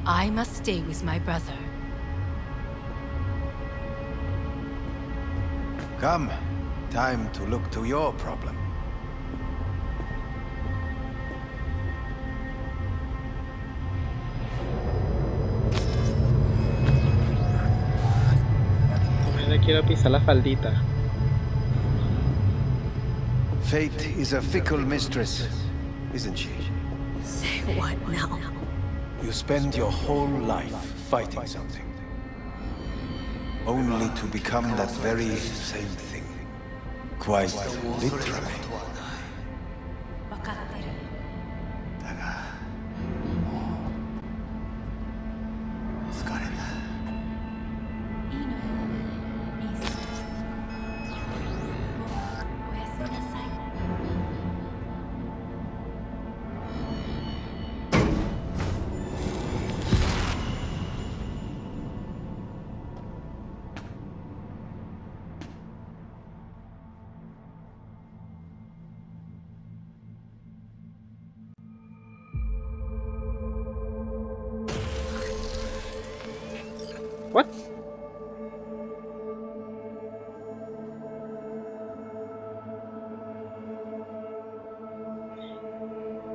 I must stay with my brother. Come. Time to look to your problem. No le quiero pisar la faldita. Fate is a fickle mistress, isn't she? Say what now? You spend your whole life fighting something, Only to become that very same thing. Quite literally. 分かってるだがもう疲れた。いいのよいいさもうおやすみなさい What?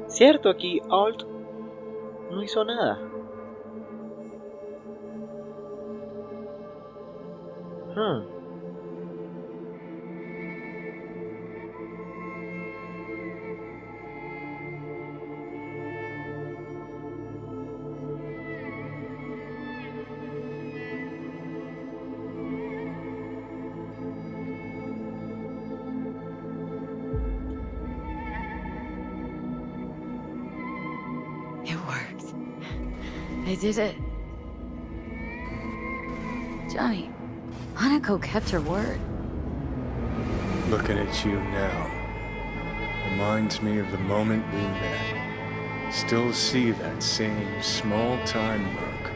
Cierto, aquí Alt no hizo nada. It worked. I did it. Johnny, Hanako kept her word. Looking at you now reminds me of the moment we met. Still see that same small-time merc,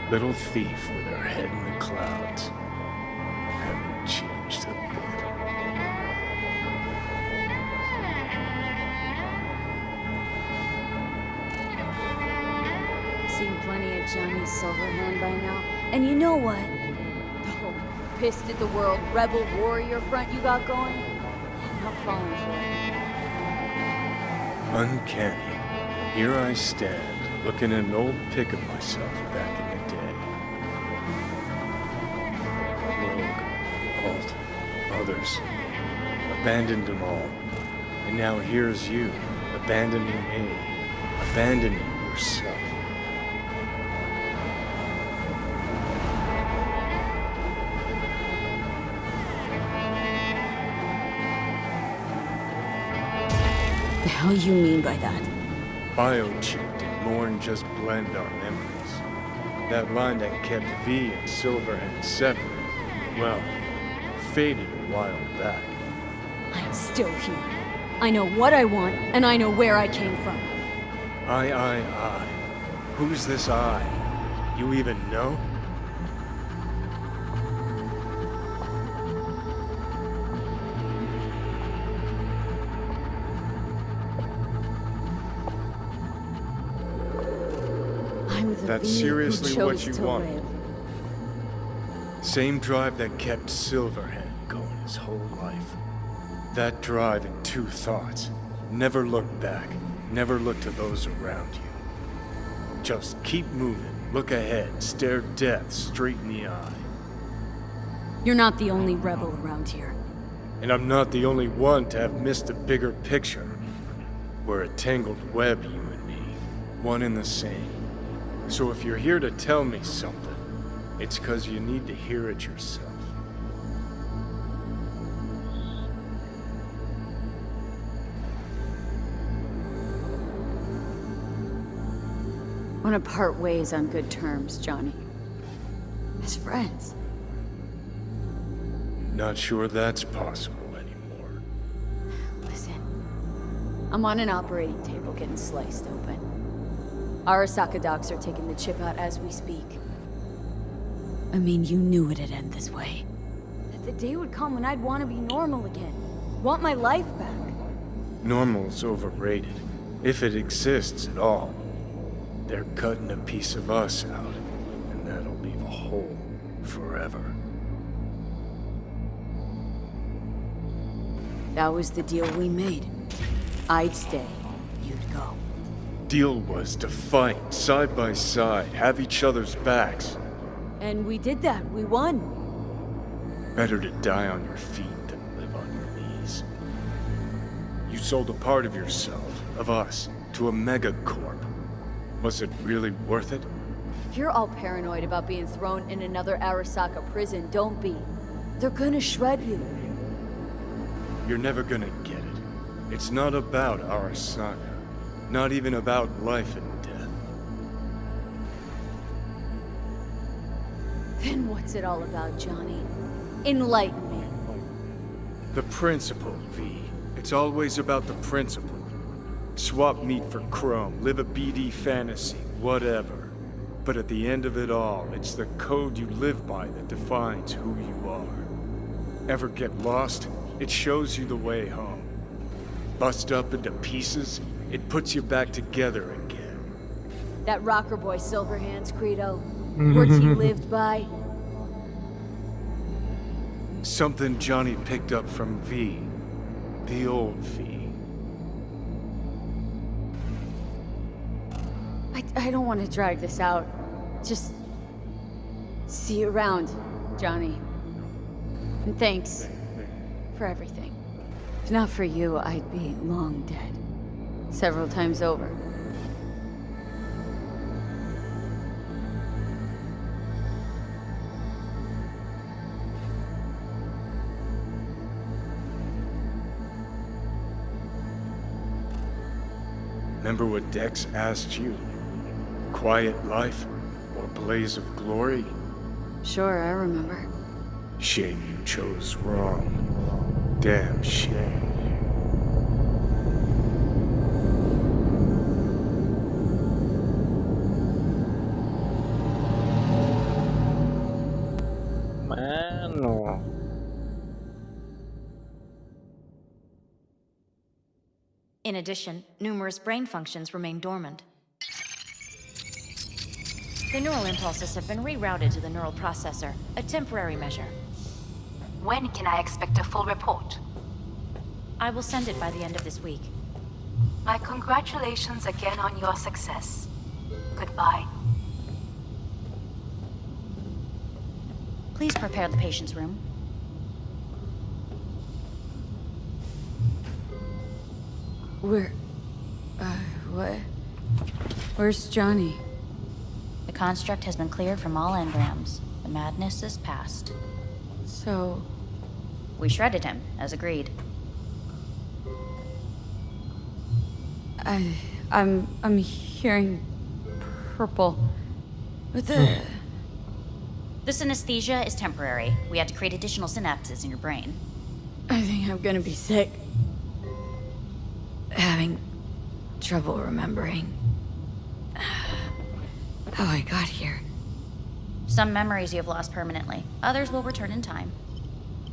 little thief with her head in the clouds. Haven't changed a bit. Seen plenty of Johnny's Silverhand by now. And you know what? The whole pissed at the world rebel warrior front you got going? I'm not falling for it. Uncanny. Here I stand, looking at an old pic of myself back in the day. Rogue, Alt, others. Abandoned them all. And now here's you, abandoning me. Abandoning yourself. The hell you mean by that? Biochipped and Lorne just blend our memories. That line that kept V and Silverhand separate, well, faded a while back. I'm still here. I know what I want, and I know where I came from. I. Who's this I? You even know? That's seriously what you want. Same drive that kept Silverhand going his whole life. That drive and two thoughts. Never look back. Never look to those around you. Just keep moving. Look ahead. Stare death straight in the eye. You're not the only rebel around here. And I'm not the only one to have missed the bigger picture. We're a tangled web, you and me. One and the same. So if you're here to tell me something, it's 'cause you need to hear it yourself. Want to part ways on good terms, Johnny. As friends. Not sure that's possible anymore. Listen. I'm on an operating table getting sliced open. Arasaka docs are taking the chip out as we speak. I mean, you knew it'd end this way. That the day would come when I'd want to be normal again. Want my life back. Normal's overrated. If it exists at all. They're cutting a piece of us out, and that'll leave a hole forever. That was the deal we made. I'd stay, you'd go. Deal was to fight, side by side, have each other's backs. And we did that, we won. Better to die on your feet than live on your knees. You sold a part of yourself, of us, to a megacorp. Was it really worth it? If you're all paranoid about being thrown in another Arasaka prison, don't be. They're gonna shred you. You're never gonna get it. It's not about Arasaka. Not even about life and death. Then what's it all about, Johnny? Enlighten me. The principle, V. It's always about the principle. Swap meat for chrome, live a BD fantasy, whatever. But at the end of it all, it's the code you live by that defines who you are. Ever get lost? It shows you the way home. Bust up into pieces, it puts you back together again. That rocker boy Silverhand's credo. Words he lived by. Something Johnny picked up from V. The old V. I don't want to drag this out. Just see you around, Johnny. And thanks for everything. If not for you, I'd be long dead. Several times over. Remember what Dex asked you? Quiet life or blaze of glory? Sure, I remember. Shame you chose wrong. Damn shame. Mano. In addition, numerous brain functions remain dormant. The neural impulses have been rerouted to the neural processor, a temporary measure. When can I expect a full report? I will send it by the end of this week. My congratulations again on your success. Goodbye. Please prepare the patient's room. What? Where's Johnny? The construct has been cleared from all engrams. The madness is past. So... We shredded him, as agreed. I'm hearing purple. What the? The synesthesia is temporary. We had to create additional synapses in your brain. I think I'm gonna be sick. Having trouble remembering how I got here. Some memories you have lost permanently. Others will return in time.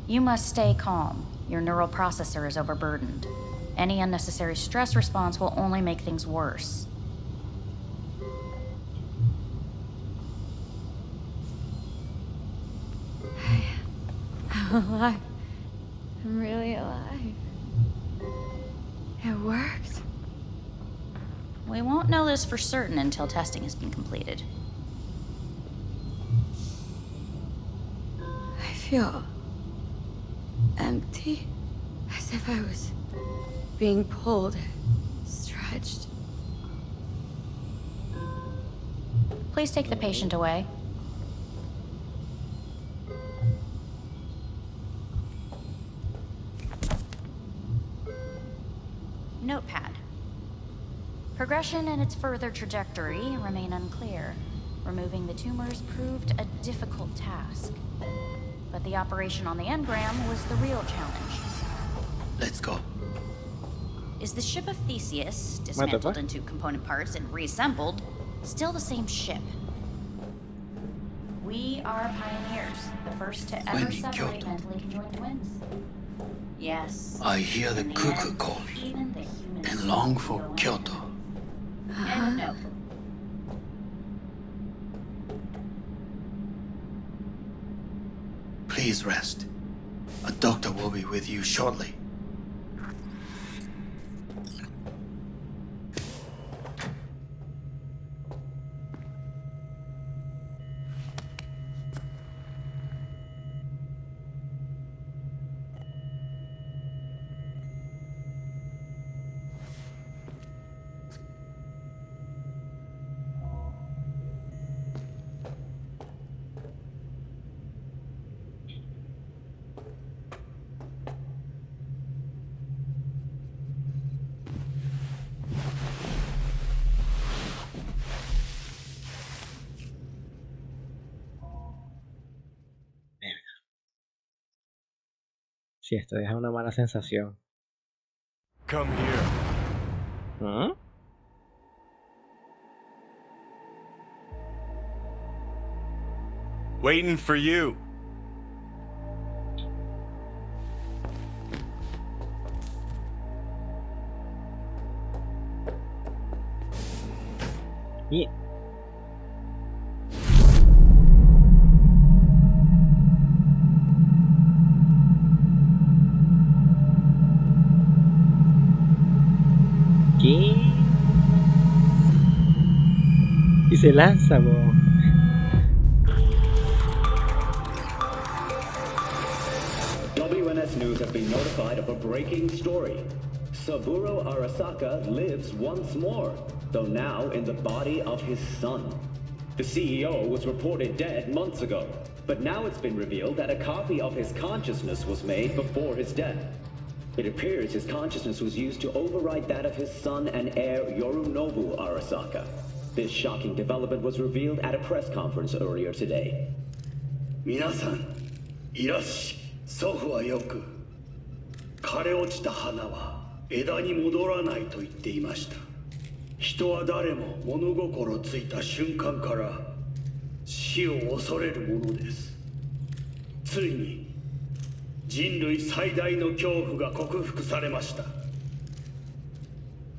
You must stay calm. Your neural processor is overburdened. Any unnecessary stress response will only make things worse. I'm alive. I'm really alive. It worked. We won't know this for certain until testing has been completed. I feel empty, as if I was being pulled, stretched. Please take the patient away. Notepad. Progression and its further trajectory remain unclear. Removing the tumors proved a difficult task. But the operation on the engram was the real challenge. Let's go. Is the ship of Theseus, dismantled into component parts and reassembled, still the same ship? We are pioneers, the first to ever separate mentally conjoined twins. Yes. I hear the cuckoo calling and long for Kyoto. And no. Please rest. A doctor will be with you shortly. Sí, esto deja una mala sensación. Come here. ¿Ah? Waiting for you. Y ¿qué? Y se lanza, bo. WNS News has been notified of a breaking story. Saburo Arasaka lives once more, though now in the body of his son. The CEO was reported dead months ago, but now it's been revealed that a copy of his consciousness was made before his death. It appears his consciousness was used to override that of his son and heir Yorinobu Arasaka. This shocking development was revealed at a press conference earlier today. 皆さん、いらっし。祖父はよく、枯れ落ちた花は枝に戻らないと言っていました。人は誰も物心ついた瞬間から死を恐れるものです。ついに人類最大の恐怖が克服されました。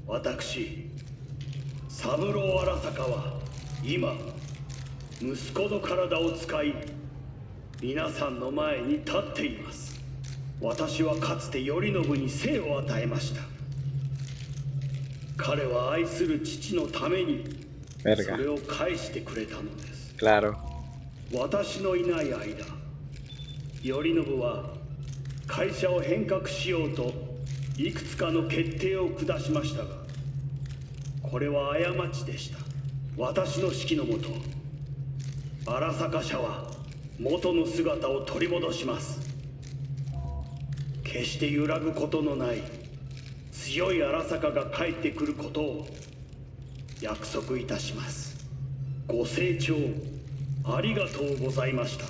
私、三郎荒坂は今、息子の体を使い、皆さんの前に立っています。私はかつて頼信に生を与えました。彼は愛する父のためにそれを返してくれたのです。Claro. 私のいない間、頼信は会社を変革しようといくつかの決定を下しましたが、これは過ちでした。私の指揮のもと、荒坂社は元の姿を取り戻します。決して揺らぐことのない強い荒坂が帰ってくることを約束いたします。ご清聴ありがとうございました。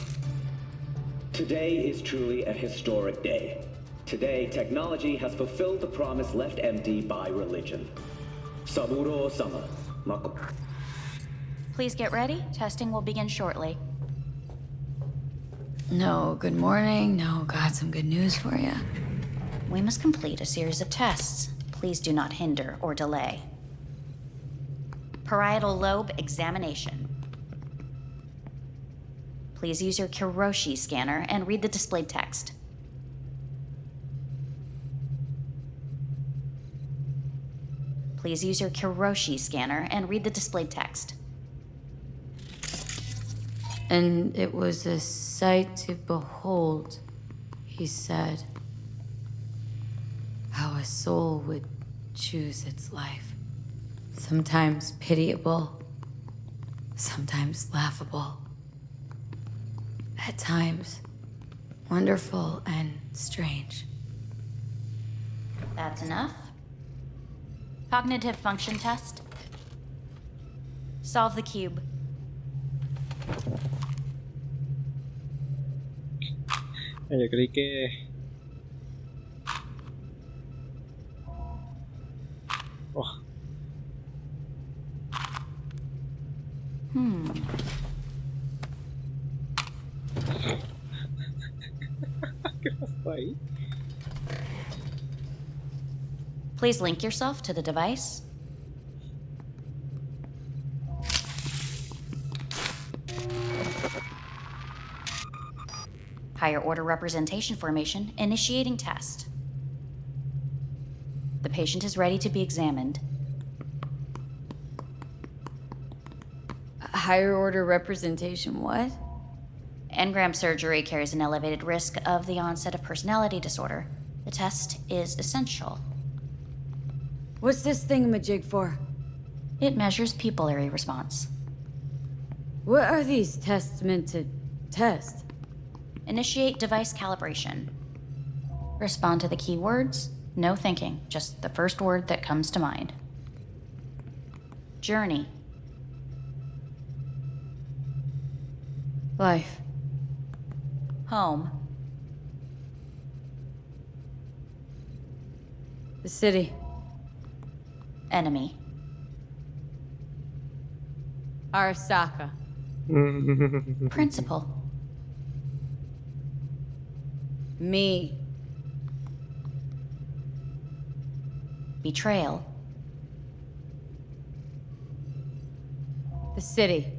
Today is truly a historic day. Today, technology has fulfilled the promise left empty by religion. Saburo-sama, Mako. Please get ready. Testing will begin shortly. No, good morning. No, got some good news for you. We must complete a series of tests. Please do not hinder or delay. Parietal lobe examination. Please use your Kiroshi scanner and read the displayed text. Please use your Kiroshi scanner and read the displayed text. And it was a sight to behold, he said, how a soul would choose its life. Sometimes pitiable, sometimes laughable. At times, wonderful and strange. That's enough. Cognitive function test. Solve the cube. Yo creí que... Oh. ¿Qué pasó ahí? Please link yourself to the device. Higher order representation formation, initiating test. The patient is ready to be examined. Higher order representation, what? Engram surgery carries an elevated risk of the onset of personality disorder. The test is essential. What's this thingamajig for? It measures pupillary response. What are these tests meant to test? Initiate device calibration. Respond to the keywords. No thinking, just the first word that comes to mind. Journey. Life. Home. The city. Enemy. Arasaka. Principal. Me. Betrayal. The city.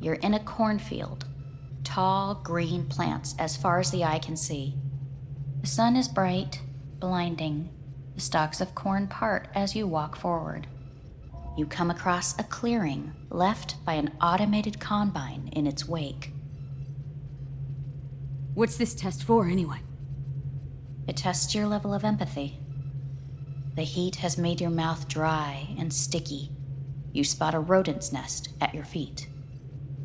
You're in a cornfield. Tall, green plants as far as the eye can see. The sun is bright, blinding. The stalks of corn part as you walk forward. You come across a clearing left by an automated combine in its wake. What's this test for, anyway? It tests your level of empathy. The heat has made your mouth dry and sticky. You spot a rodent's nest at your feet.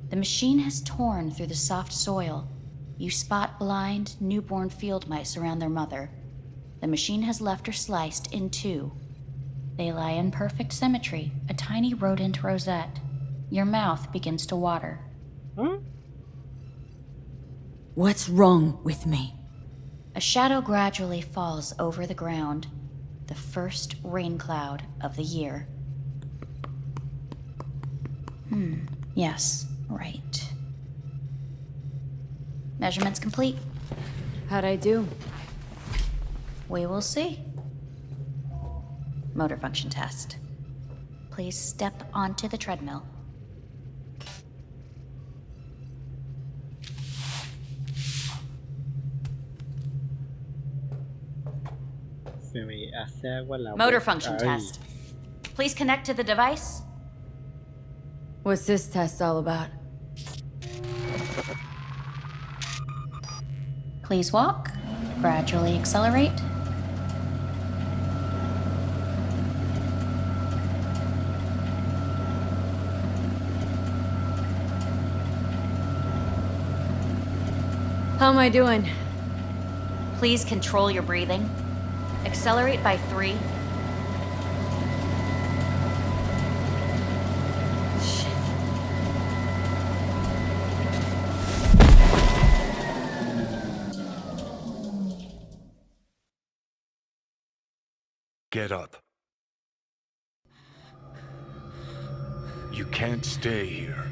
The machine has torn through the soft soil. You spot blind, newborn field mice around their mother. The machine has left her sliced in two. They lie in perfect symmetry, a tiny rodent rosette. Your mouth begins to water. What's wrong with me? A shadow gradually falls over the ground. The first rain cloud of the year. Yes, right. Measurements complete. How'd I do? We will see. Motor function test. Please step onto the treadmill. Se me hace agua la Motor boca. function Ay. test. Please connect to the device. What's this test all about? Please walk. Gradually accelerate. How am I doing? Please control your breathing. Accelerate by 3. Get up. You can't stay here.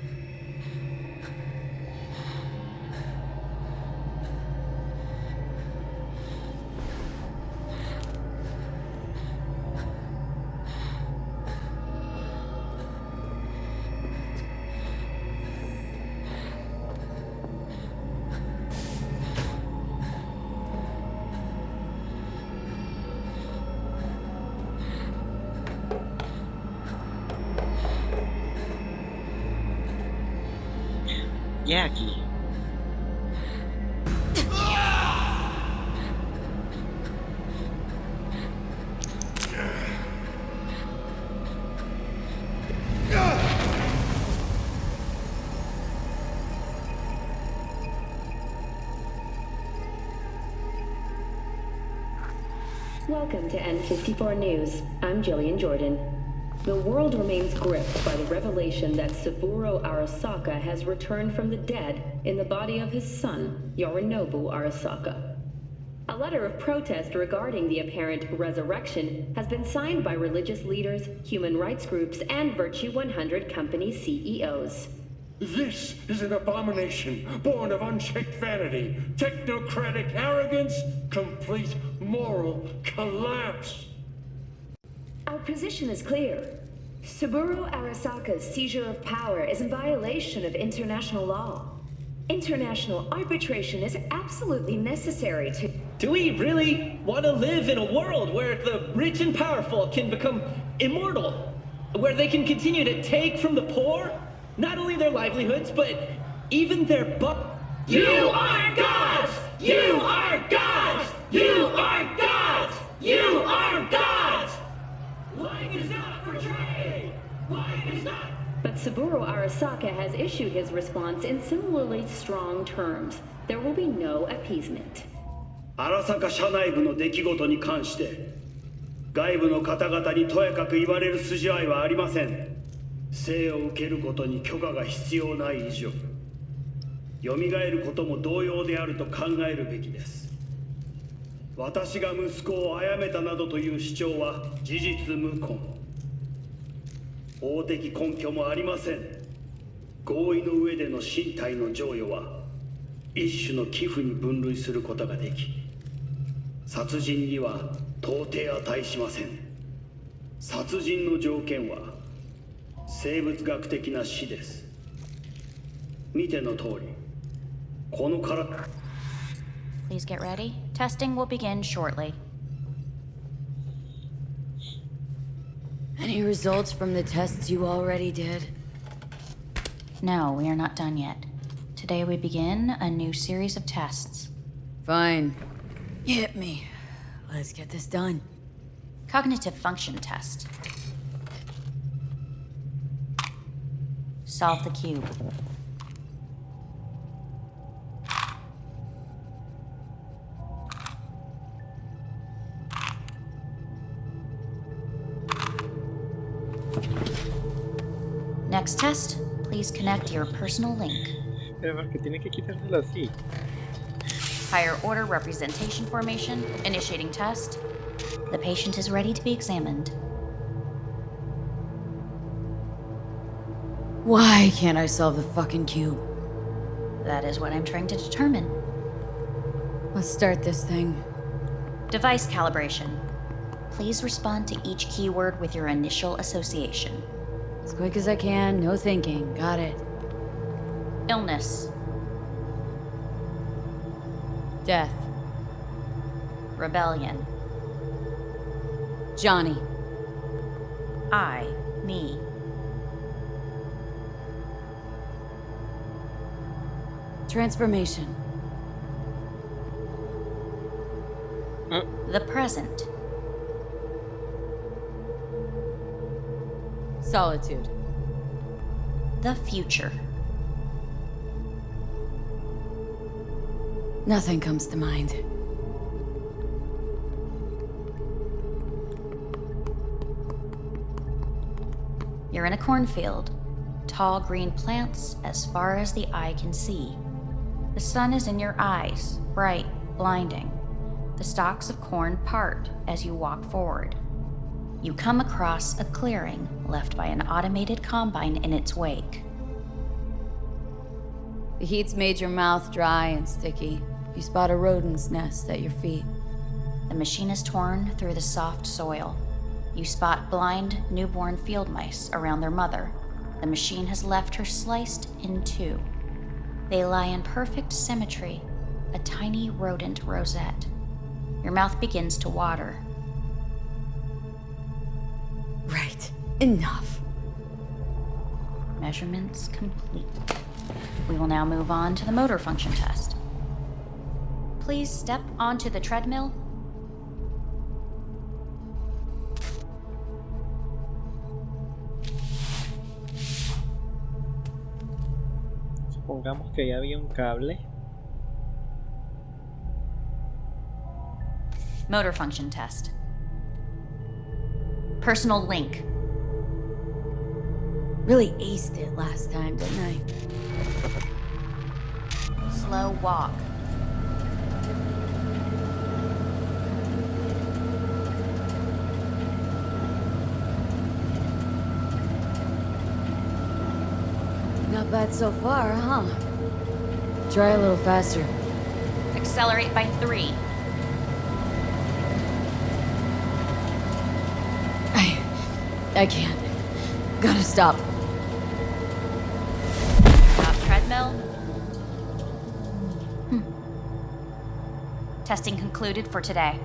Yaki. Welcome to N54 News. I'm Jillian Jordan. The world remains gripped by the revelation that Saburo Arasaka has returned from the dead in the body of his son, Yorinobu Arasaka. A letter of protest regarding the apparent resurrection has been signed by religious leaders, human rights groups, and Virtue 100 company CEOs. This is an abomination born of unchecked vanity, technocratic arrogance, complete moral collapse. Our position is clear. Saburo Arasaka's seizure of power is in violation of international law. International arbitration is absolutely necessary to... Do we really want to live in a world where the rich and powerful can become immortal? Where they can continue to take from the poor? Not only their livelihoods, but even their You are gods! You are gods! You are gods! You are gods! Life is not for trade! Life is not... But Saburo Arasaka has issued his response in similarly strong terms. There will be no appeasement. 荒坂社内部の出来事に関して外部の方々にとやかく言われる筋合いはありません。生を受けることに許可が必要ない以上、蘇ることも同様であると考えるべきです。私が息子を殺めたなどという主張は事実無根。法的根拠もありません。合意の上での身体の贈与は一種の寄付に分類することができ、殺人には到底値しません。殺人の条件は生物学的な死です。見ての通り、この体。Please get ready. Testing will begin shortly. Any results from the tests you already did? No, we are not done yet. Today we begin a new series of tests. Fine. Hit me. Let's get this done. Cognitive function test. Solve the cube. Next test, please connect your personal link. Higher order representation formation, initiating test. The patient is ready to be examined. Why can't I solve the fucking cube? That is what I'm trying to determine. Let's start this thing. Device calibration. Please respond to each keyword with your initial association. As quick as I can, no thinking. Got it. Illness. Death. Rebellion. Johnny. I, me. Transformation. The present. Solitude. The future. Nothing comes to mind. You're in a cornfield. Tall green plants as far as the eye can see. The sun is in your eyes, bright, blinding. The stalks of corn part as you walk forward. You come across a clearing left by an automated combine in its wake. The heat's made your mouth dry and sticky. You spot a rodent's nest at your feet. The machine is torn through the soft soil. You spot blind, newborn field mice around their mother. The machine has left her sliced in two. They lie in perfect symmetry, a tiny rodent rosette. Your mouth begins to water. Right. Enough. Measurements complete. We will now move on to the motor function test. Please step onto the treadmill. Supongamos que ya había un cable. Motor function test. Personal link. Really aced it last time, didn't I? Slow walk. Not bad so far, huh? Try a little faster. Accelerate by 3. I can't. Gotta stop. Stop treadmill. Testing concluded for today.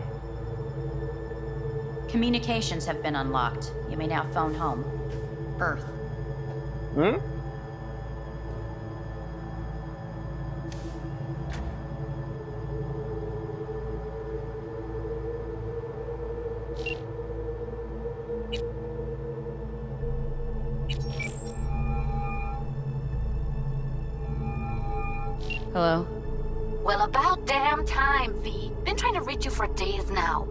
Communications have been unlocked. You may now phone home. Earth. Hello? Well, about damn time, V. Been trying to reach you for days now.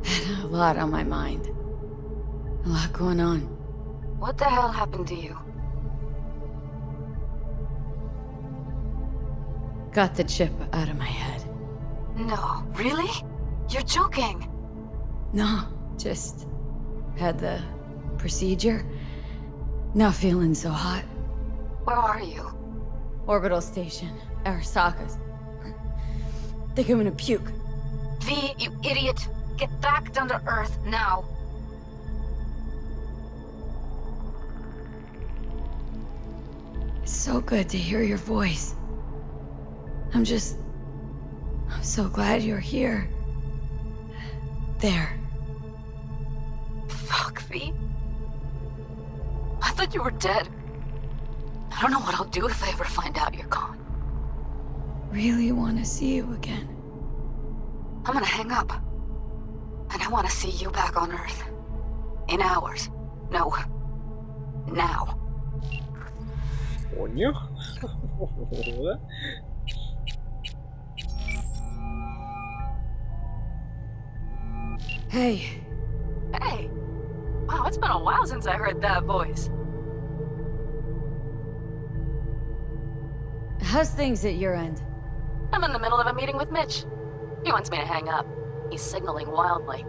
Had a lot on my mind. A lot going on. What the hell happened to you? Got the chip out of my head. No, really? You're joking. No, just had the procedure. Not feeling so hot. Where are you? Orbital station, Arasaka's. Think I'm gonna puke. V, you idiot! Get back down to Earth now. It's so good to hear your voice. I'm so glad you're here. There. Fuck, V. I thought you were dead. I don't know what I'll do if I ever find out you're gone. Really want to see you again. I'm gonna hang up. And I want to see you back on Earth. In hours. No. Now. Coño. Hey. Hey. Wow, it's been a while since I heard that voice. How's things at your end? I'm in the middle of a meeting with Mitch. He wants me to hang up. He's signaling wildly.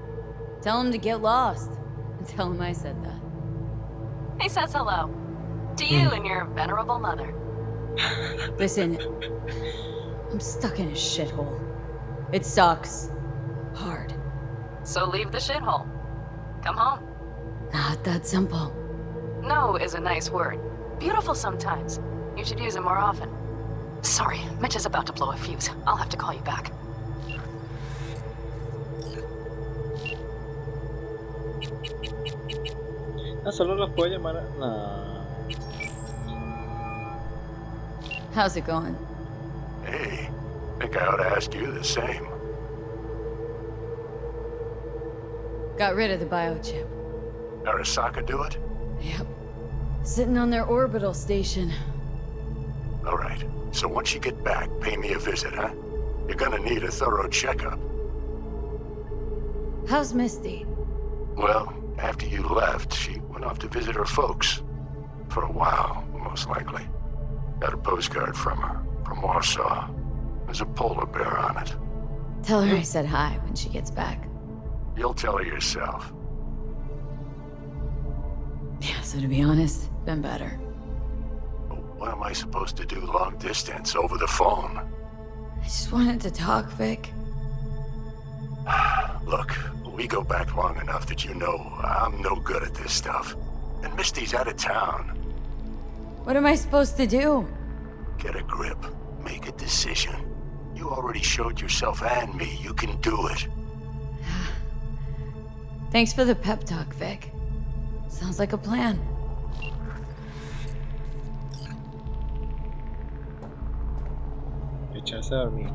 Tell him to get lost. And tell him I said that. He says hello. To you and your venerable mother. Listen, I'm stuck in a shithole. It sucks. Hard. So leave the shithole. Come home. Not that simple. No is a nice word. Beautiful sometimes. You should use it more often. Sorry, Mitch is about to blow a fuse. I'll have to call you back. Solo los puedo llamar a... No. How's it going? Hey, think I ought to ask you the same. Got rid of the biochip. Arasaka do it? Yep. Sitting on their orbital station. All right. So once you get back, pay me a visit, huh? You're gonna need a thorough checkup. How's Misty? Well, after you left, she Went off to visit her folks. For a while, most likely. Got a postcard from her, from Warsaw. There's a polar bear on it. Tell her I said hi when she gets back. You'll tell her yourself. Yeah, so to be honest, been better. What am I supposed to do long distance over the phone? I just wanted to talk, Vic. Look, we go back long enough that you know I'm no good at this stuff. And Misty's out of town. What am I supposed to do? Get a grip. Make a decision. You already showed yourself and me you can do it. Thanks for the pep talk, Vic. Sounds like a plan. Echarse a dormir.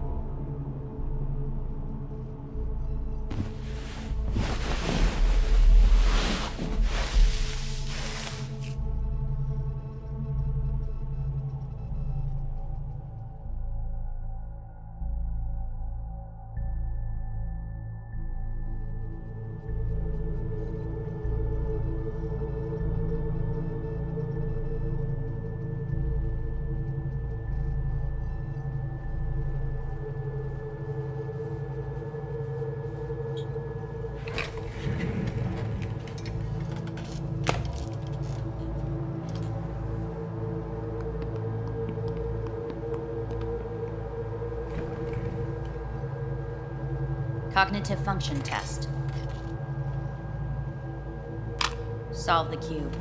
Cognitive function test. Solve the cube.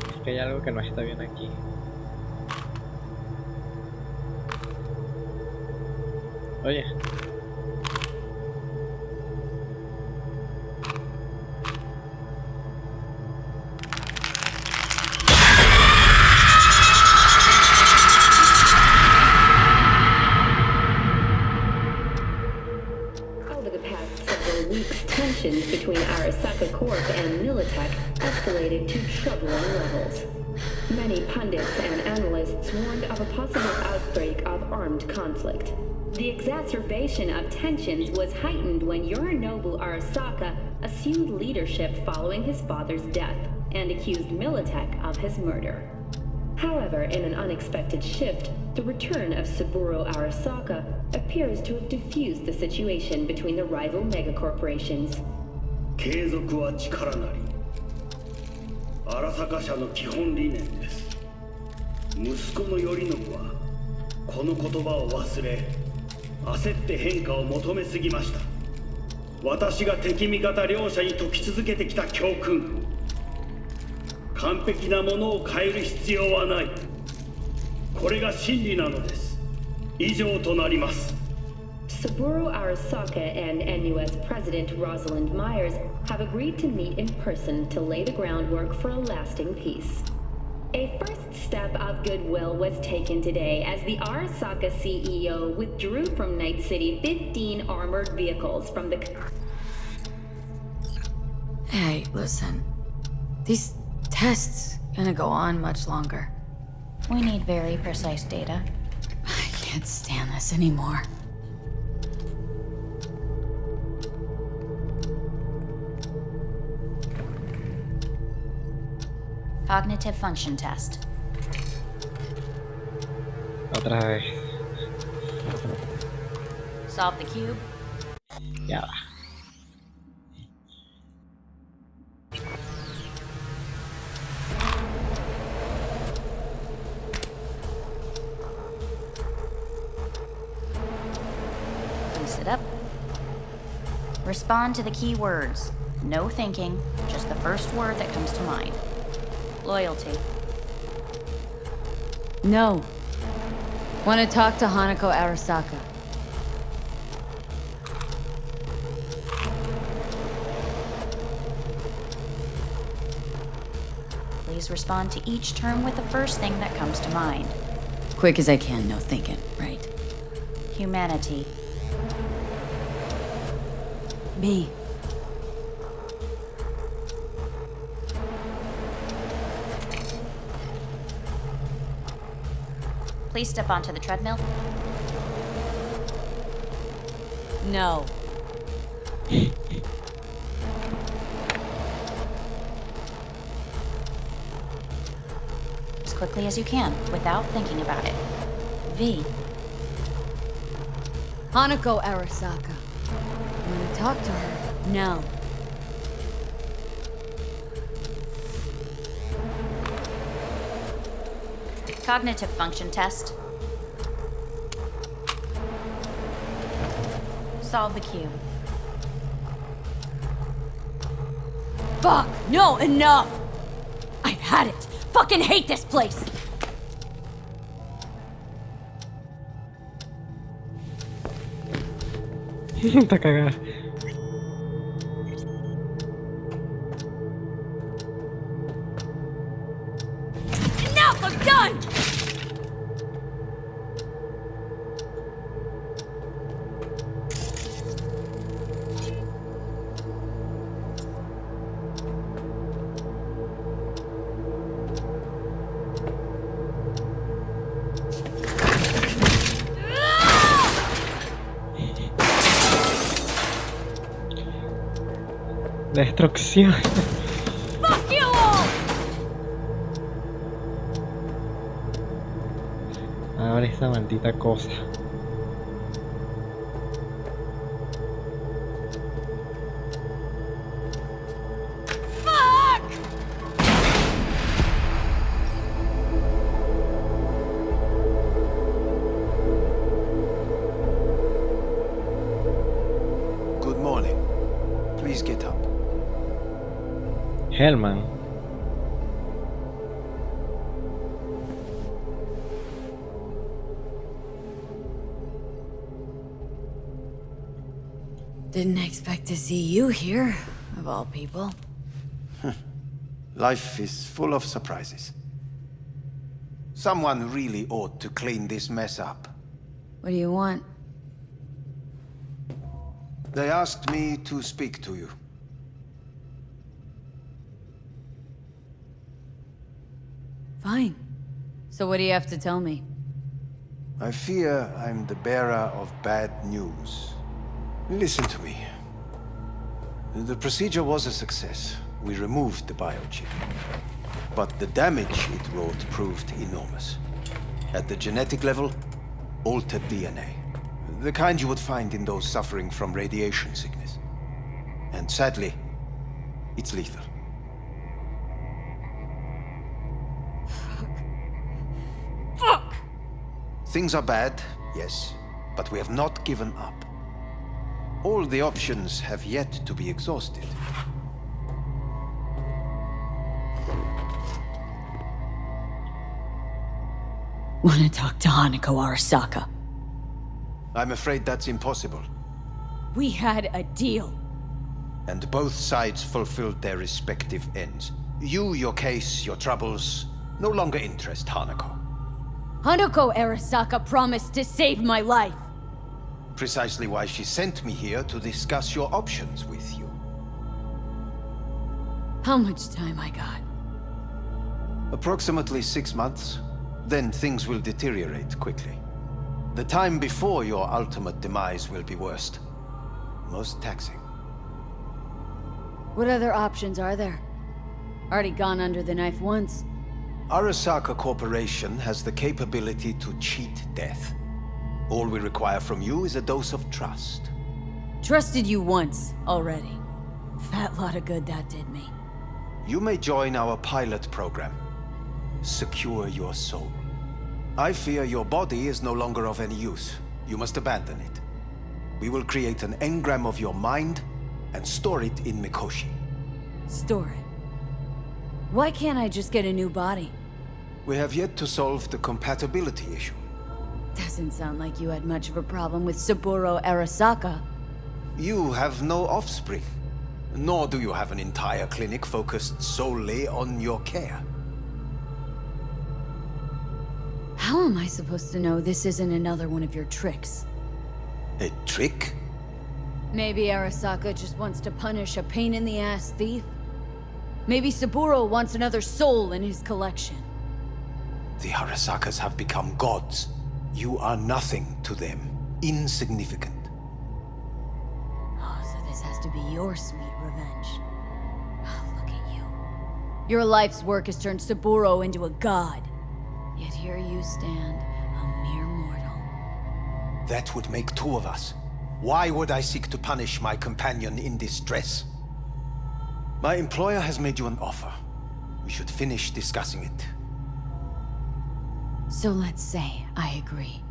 Es que hay algo que no está bien aquí. Oye. Tensions between Arasaka Corp and Militech escalated to troubling levels. Many pundits and analysts warned of a possible outbreak of armed conflict. The exacerbation of tensions was heightened when Yorinobu Arasaka assumed leadership following his father's death and accused Militech of his murder. However, in an unexpected shift, the return of Saburo Arasaka appears to have diffused the situation between the rival megacorporations. 継続は力なり。荒坂社の基本理念です。息子の頼信はこの言葉を忘れ、焦って変化を求めすぎました。私が敵味方両者に説き続けてきた教訓。完璧なものを変える必要はない。これが真理なのです。以上となります。Saburo Arasaka and NUS President Rosalind Myers have agreed to meet in person to lay the groundwork for a lasting peace. A first step of goodwill was taken today as the Arasaka CEO withdrew from Night City 15 armored vehicles from the... Hey, listen. These tests gonna go on much longer. We need very precise data. I can't stand this anymore. Cognitive function test. Otra vez. Solve the cube. Ya va. Sit up. Respond to the key words. No thinking, just the first word that comes to mind. Loyalty. No. Want to talk to Hanako Arasaka. Please respond to each term with the first thing that comes to mind. Quick as I can, no thinking, right? Humanity. Me. Please step onto the treadmill. No. quickly as you can, without thinking about it. V. Hanako Arasaka. I'm gonna talk to her now. Cognitive function test. Solve the cube. Fuck! No, enough! I've had it! Fucking hate this place! Está cagada. Enough! I'm done! Destrucción. Fuck you all! Ahora esa maldita cosa. Fuck! Good morning. Please get up. Hellman. Didn't expect to see you here, of all people. Life is full of surprises. Someone really ought to clean this mess up. What do you want? They asked me to speak to you. Fine. So what do you have to tell me? I fear I'm the bearer of bad news. Listen to me. The procedure was a success. We removed the biochip. But the damage it wrought proved enormous. At the genetic level, altered DNA. The kind you would find in those suffering from radiation sickness. And sadly, it's lethal. Fuck! Things are bad, yes, but we have not given up. All the options have yet to be exhausted. Wanna talk to Hanako Arasaka? I'm afraid that's impossible. We had a deal. And both sides fulfilled their respective ends. You, your case, your troubles, no longer interest Hanako. Hanako Arasaka promised to save my life. Precisely why she sent me here to discuss your options with you. How much time I got? Approximately 6 months. Then things will deteriorate quickly. The time before your ultimate demise will be worst. Most taxing. What other options are there? Already gone under the knife once. Arasaka Corporation has the capability to cheat death. All we require from you is a dose of trust. Trusted you once, already. Fat lot of good that did me. You may join our pilot program. Secure your soul. I fear your body is no longer of any use. You must abandon it. We will create an engram of your mind and store it in Mikoshi. Store it? Why can't I just get a new body? We have yet to solve the compatibility issue. Doesn't sound like you had much of a problem with Saburo Arasaka. You have no offspring. Nor do you have an entire clinic focused solely on your care. How am I supposed to know this isn't another one of your tricks? A trick? Maybe Arasaka just wants to punish a pain-in-the-ass thief? Maybe Saburo wants another soul in his collection. The Arasakas have become gods. You are nothing to them. Insignificant. Oh, so this has to be your sweet revenge. Oh, look at you. Your life's work has turned Saburo into a god. Yet here you stand, a mere mortal. That would make two of us. Why would I seek to punish my companion in distress? My employer has made you an offer. We should finish discussing it. So let's say I agree.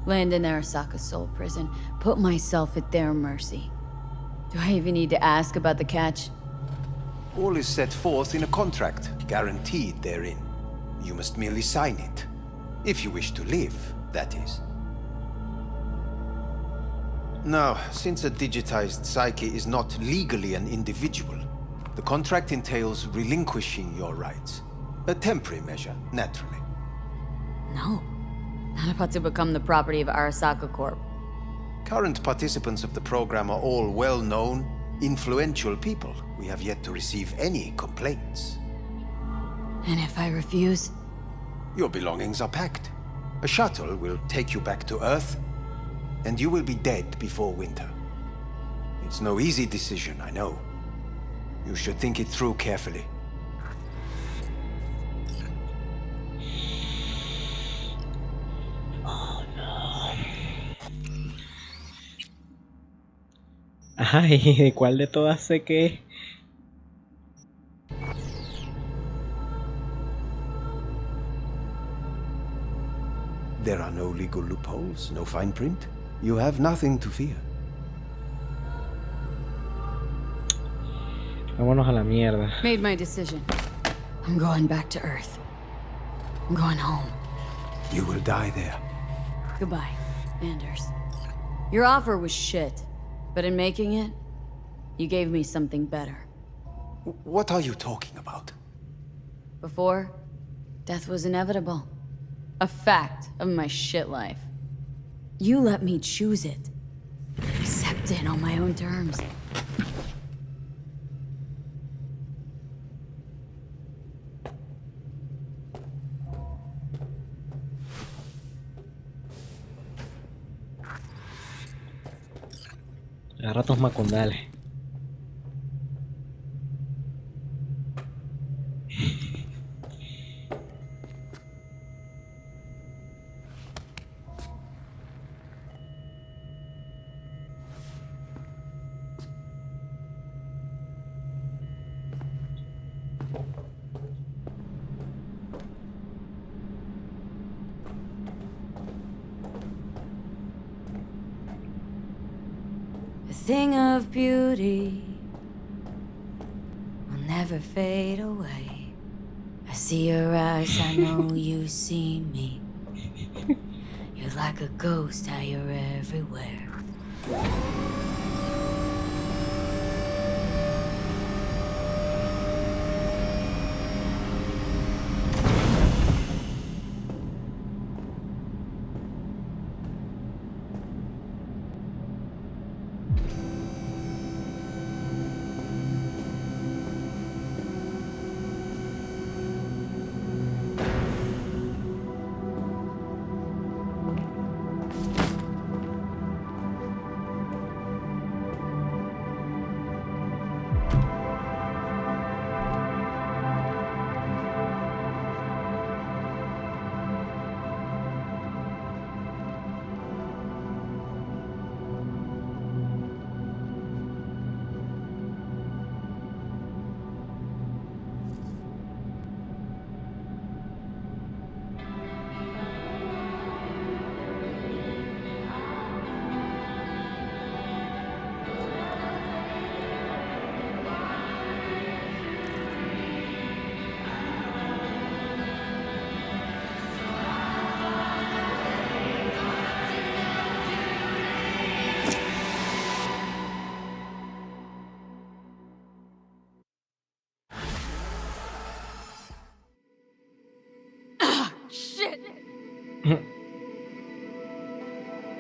Land in Arasaka's soul prison, put myself at their mercy. Do I even need to ask about the catch? All is set forth in a contract, guaranteed therein. You must merely sign it. If you wish to live, that is. Now, since a digitized psyche is not legally an individual, the contract entails relinquishing your rights. A temporary measure, naturally. No. Not about to become the property of Arasaka Corp. Current participants of the program are all well-known, influential people. We have yet to receive any complaints. And if I refuse? Your belongings are packed. A shuttle will take you back to Earth, and you will be dead before winter. It's no easy decision, I know. You should think it through carefully. Ay, ¿de cuál de todas sé qué es? There are no legal loopholes, no fine print. You have nothing to fear. Vámonos a la mierda. Made my decision. I'm going back to Earth. I'm going home. You will die there. Goodbye, Anders. Your offer was shit, but in making it, you gave me something better. What are you talking about? Before, death was inevitable. A fact of my shit life. You let me choose it. Accept it on my own terms. Agarra tus macundales. A thing of beauty will never fade away. I see your eyes, I know you see me. You're like a ghost, how you're everywhere.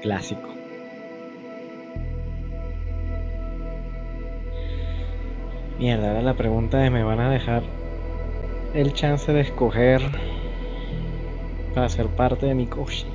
Clásico. Mierda, ahora la pregunta es, ¿me van a dejar el chance de escoger para ser parte de mi coche?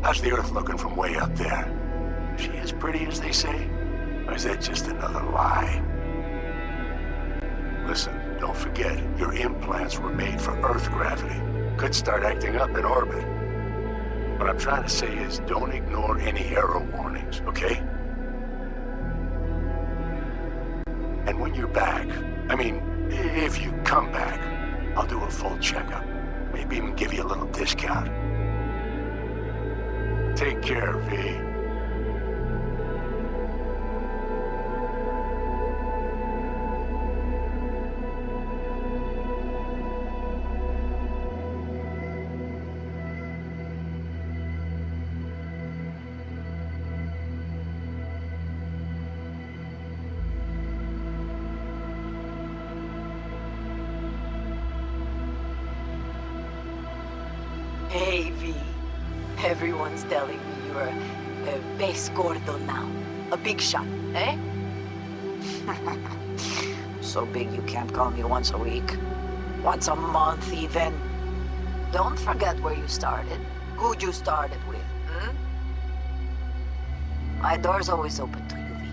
How's the Earth looking from way up there? Is she as pretty as they say? Or is that just another lie? Listen, don't forget, your implants were made for Earth gravity. Could start acting up in orbit. What I'm trying to say is, don't ignore any error warnings, okay? And when you're back, I mean, if you come back, I'll do a full checkup. Maybe even give you a little discount. Take care, V. Hey, V. Everyone's telling me you're a base gordo now. A big shot, eh? So big you can't call me once a week. Once a month, even. Don't forget where you started. Who you started with, hmm? My door's always open to you, V.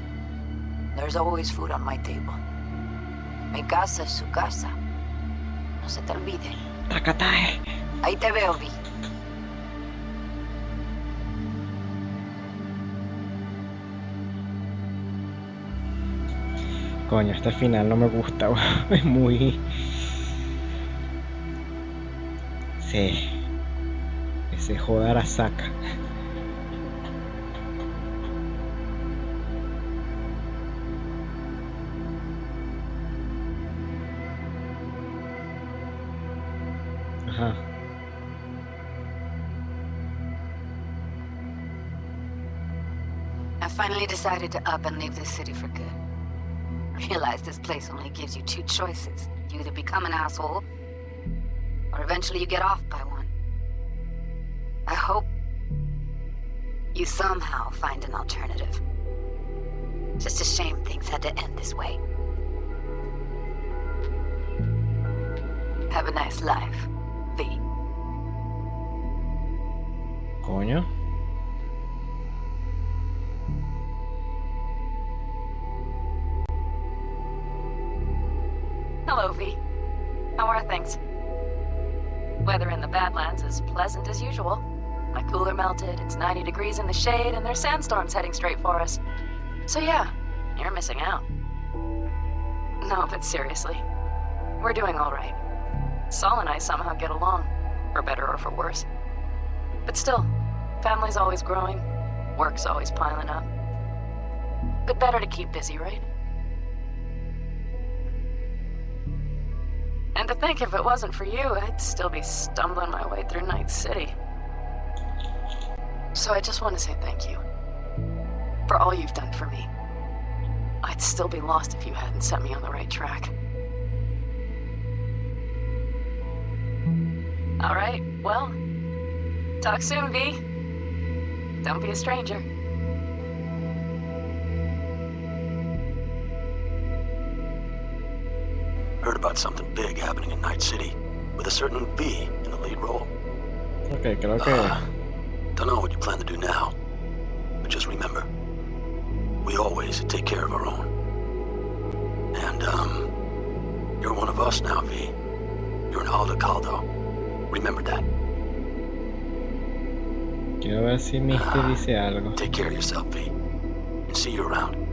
There's always food on my table. Mi casa es su casa. No se te olvide. Ahí te veo, V. Coño, este final no me gusta, es muy... Sí. Que se joda Arasaka. Ajá. I finally decided to up and leave this city for good. Realize this place only gives you two choices. You either become an asshole, or eventually you get off by one. I hope you somehow find an alternative. Just a shame things had to end this way. Have a nice life, V. Coño. Hello, V. How are things? Weather in the Badlands is pleasant as usual. My cooler melted, it's 90 degrees in the shade, and there's sandstorms heading straight for us. So yeah, you're missing out. No, but seriously, we're doing all right. Saul and I somehow get along, for better or for worse. But still, family's always growing, work's always piling up. But better to keep busy, right? And to think if it wasn't for you, I'd still be stumbling my way through Night City. So I just want to say thank you. For all you've done for me. I'd still be lost if you hadn't set me on the right track. Alright, well, talk soon, V. Don't be a stranger. Heard about something big happening in Night City, with a certain V in the lead role. Okay, creo que... Don't know what you plan to do now, but just remember, we always take care of our own. And, you're one of us now, V. You're an Aldecaldo. Remember that. Quiero ver si Misty dice algo. Take care of yourself, V. And see you around.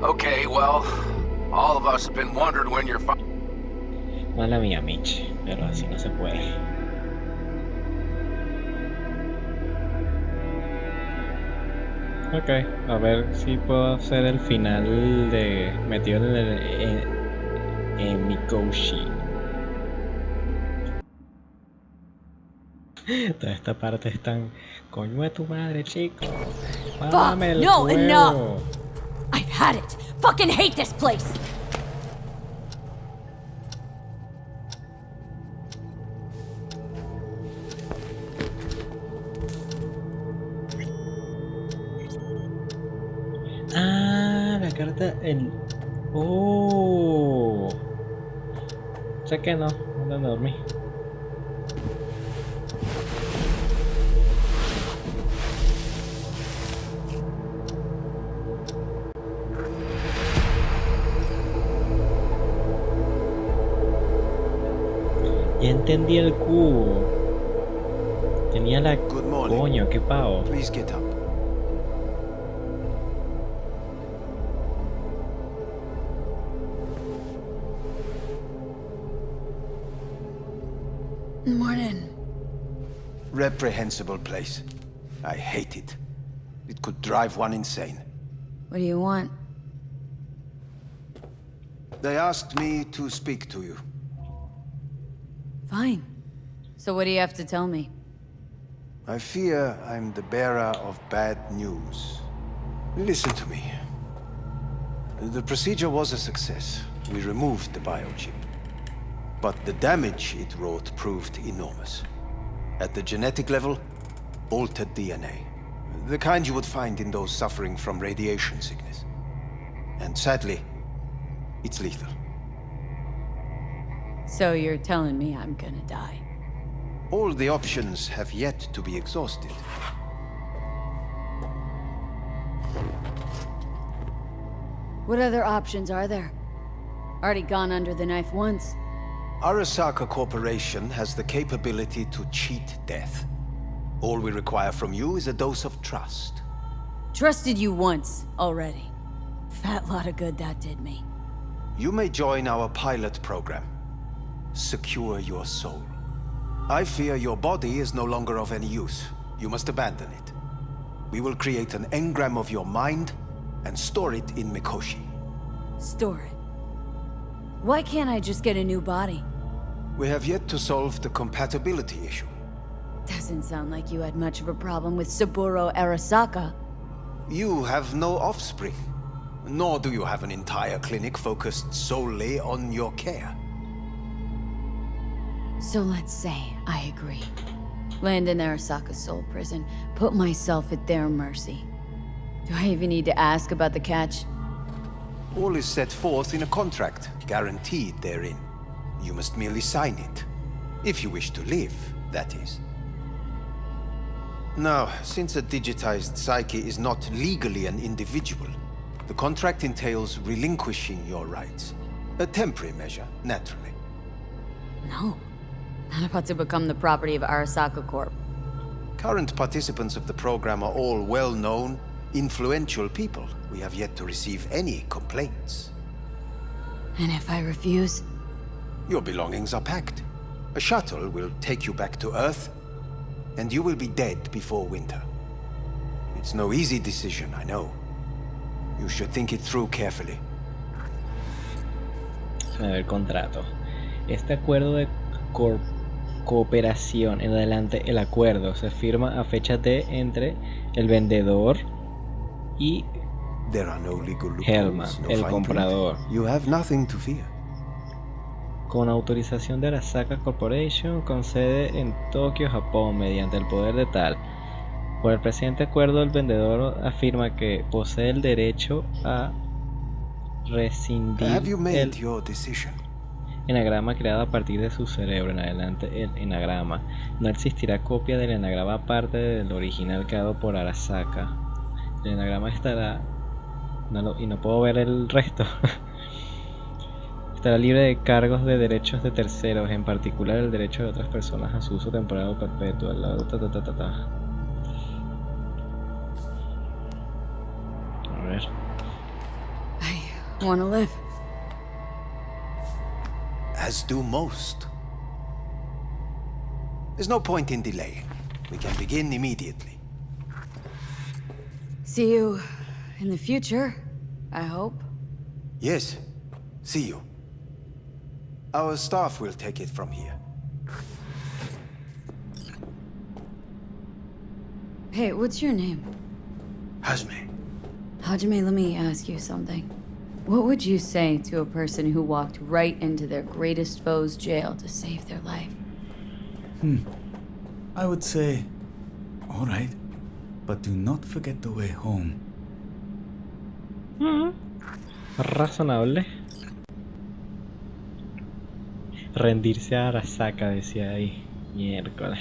Okay, well, all of us have been wondering when you're Mala mía, Mitch, pero así no se puede. Ok, a ver si puedo hacer el final de metido en Mikoshi. Toda esta parte es tan coño de tu madre, chico. Mámame el No, huevo. enough! I've had it. Fucking hate this place. Ah, la carta, el Oh. Sé que no dormí. Ya entendí el cubo. Tenía la... Coño, qué pavo. Please get up. Morning. Reprehensible place. I hate it. It could drive one insane. What do you want? They asked me to speak to you. Fine. So what do you have to tell me? I fear I'm the bearer of bad news. Listen to me. The procedure was a success. We removed the biochip. But the damage it wrought proved enormous. At the genetic level, altered DNA. The kind you would find in those suffering from radiation sickness. And sadly, it's lethal. So you're telling me I'm gonna die? All the options have yet to be exhausted. What other options are there? Already gone under the knife once. Arasaka Corporation has the capability to cheat death. All we require from you is a dose of trust. Trusted you once already. Fat lot of good that did me. You may join our pilot program. Secure your soul. I fear your body is no longer of any use. You must abandon it. We will create an engram of your mind and store it in Mikoshi. Store it? Why can't I just get a new body? We have yet to solve the compatibility issue. Doesn't sound like you had much of a problem with Saburo Arasaka. You have no offspring. Nor do you have an entire clinic focused solely on your care. So let's say I agree. Land in Arasaka's soul prison, put myself at their mercy. Do I even need to ask about the catch? All is set forth in a contract, guaranteed therein. You must merely sign it. If you wish to live, that is. Now, since a digitized psyche is not legally an individual, the contract entails relinquishing your rights. A temporary measure, naturally. No. Not about to become the property of Arasaka Corp. Current participants of the program are all well-known, influential people. We have yet to receive any complaints. And if I refuse? Your belongings are packed. A shuttle will take you back to Earth, and you will be dead before winter. It's no easy decision, I know. You should think it through carefully. A ver, contrato. Este acuerdo de cooperación en adelante, el acuerdo se firma a fecha de entre el vendedor y Helma, el comprador. You have nothing to fear. Con autorización de Arasaka Corporation, con sede en Tokio, Japón, mediante el poder de tal. Por el presente acuerdo, el vendedor afirma que posee el derecho a rescindir el enagrama creado a partir de su cerebro. En adelante, el enagrama. No existirá copia del enagrama aparte del original creado por Arasaka. El enagrama estará... y no puedo ver el resto. Estará libre de cargos de derechos de terceros, en particular el derecho de otras personas a su uso temporal o perpetuo. A ver. I wanna live. As do most. There's no point in delaying. We can begin immediately. See you in the future, I hope. Yes, see you. Our staff will take it from here. Hey, what's your name? Hajime. Hajime, let me ask you something. What would you say to a person who walked right into their greatest foe's jail to save their life? I would say, all right, but do not forget the way home. razonable. Rendirse a Arasaka, decía ahí. Miércoles.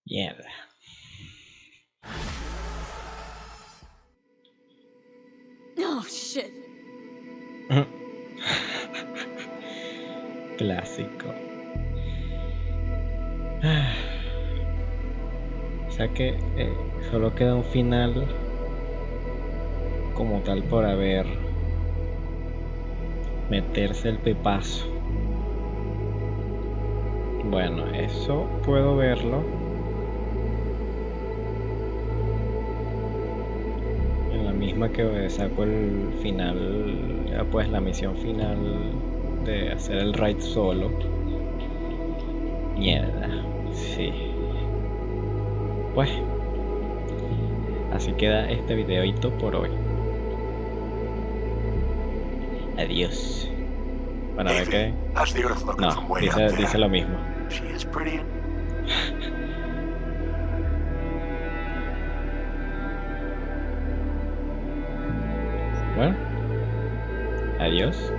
Mierda. Oh, shit. Clásico. O sea que solo queda un final como tal por haber meterse el pepazo. Bueno, eso puedo verlo en la misma que saco el final, pues la misión final de hacer el raid solo. Mierda, sí. Pues así queda este videito por hoy. Adiós. Bueno, a ver qué. No, dice lo mismo. Bueno, adiós.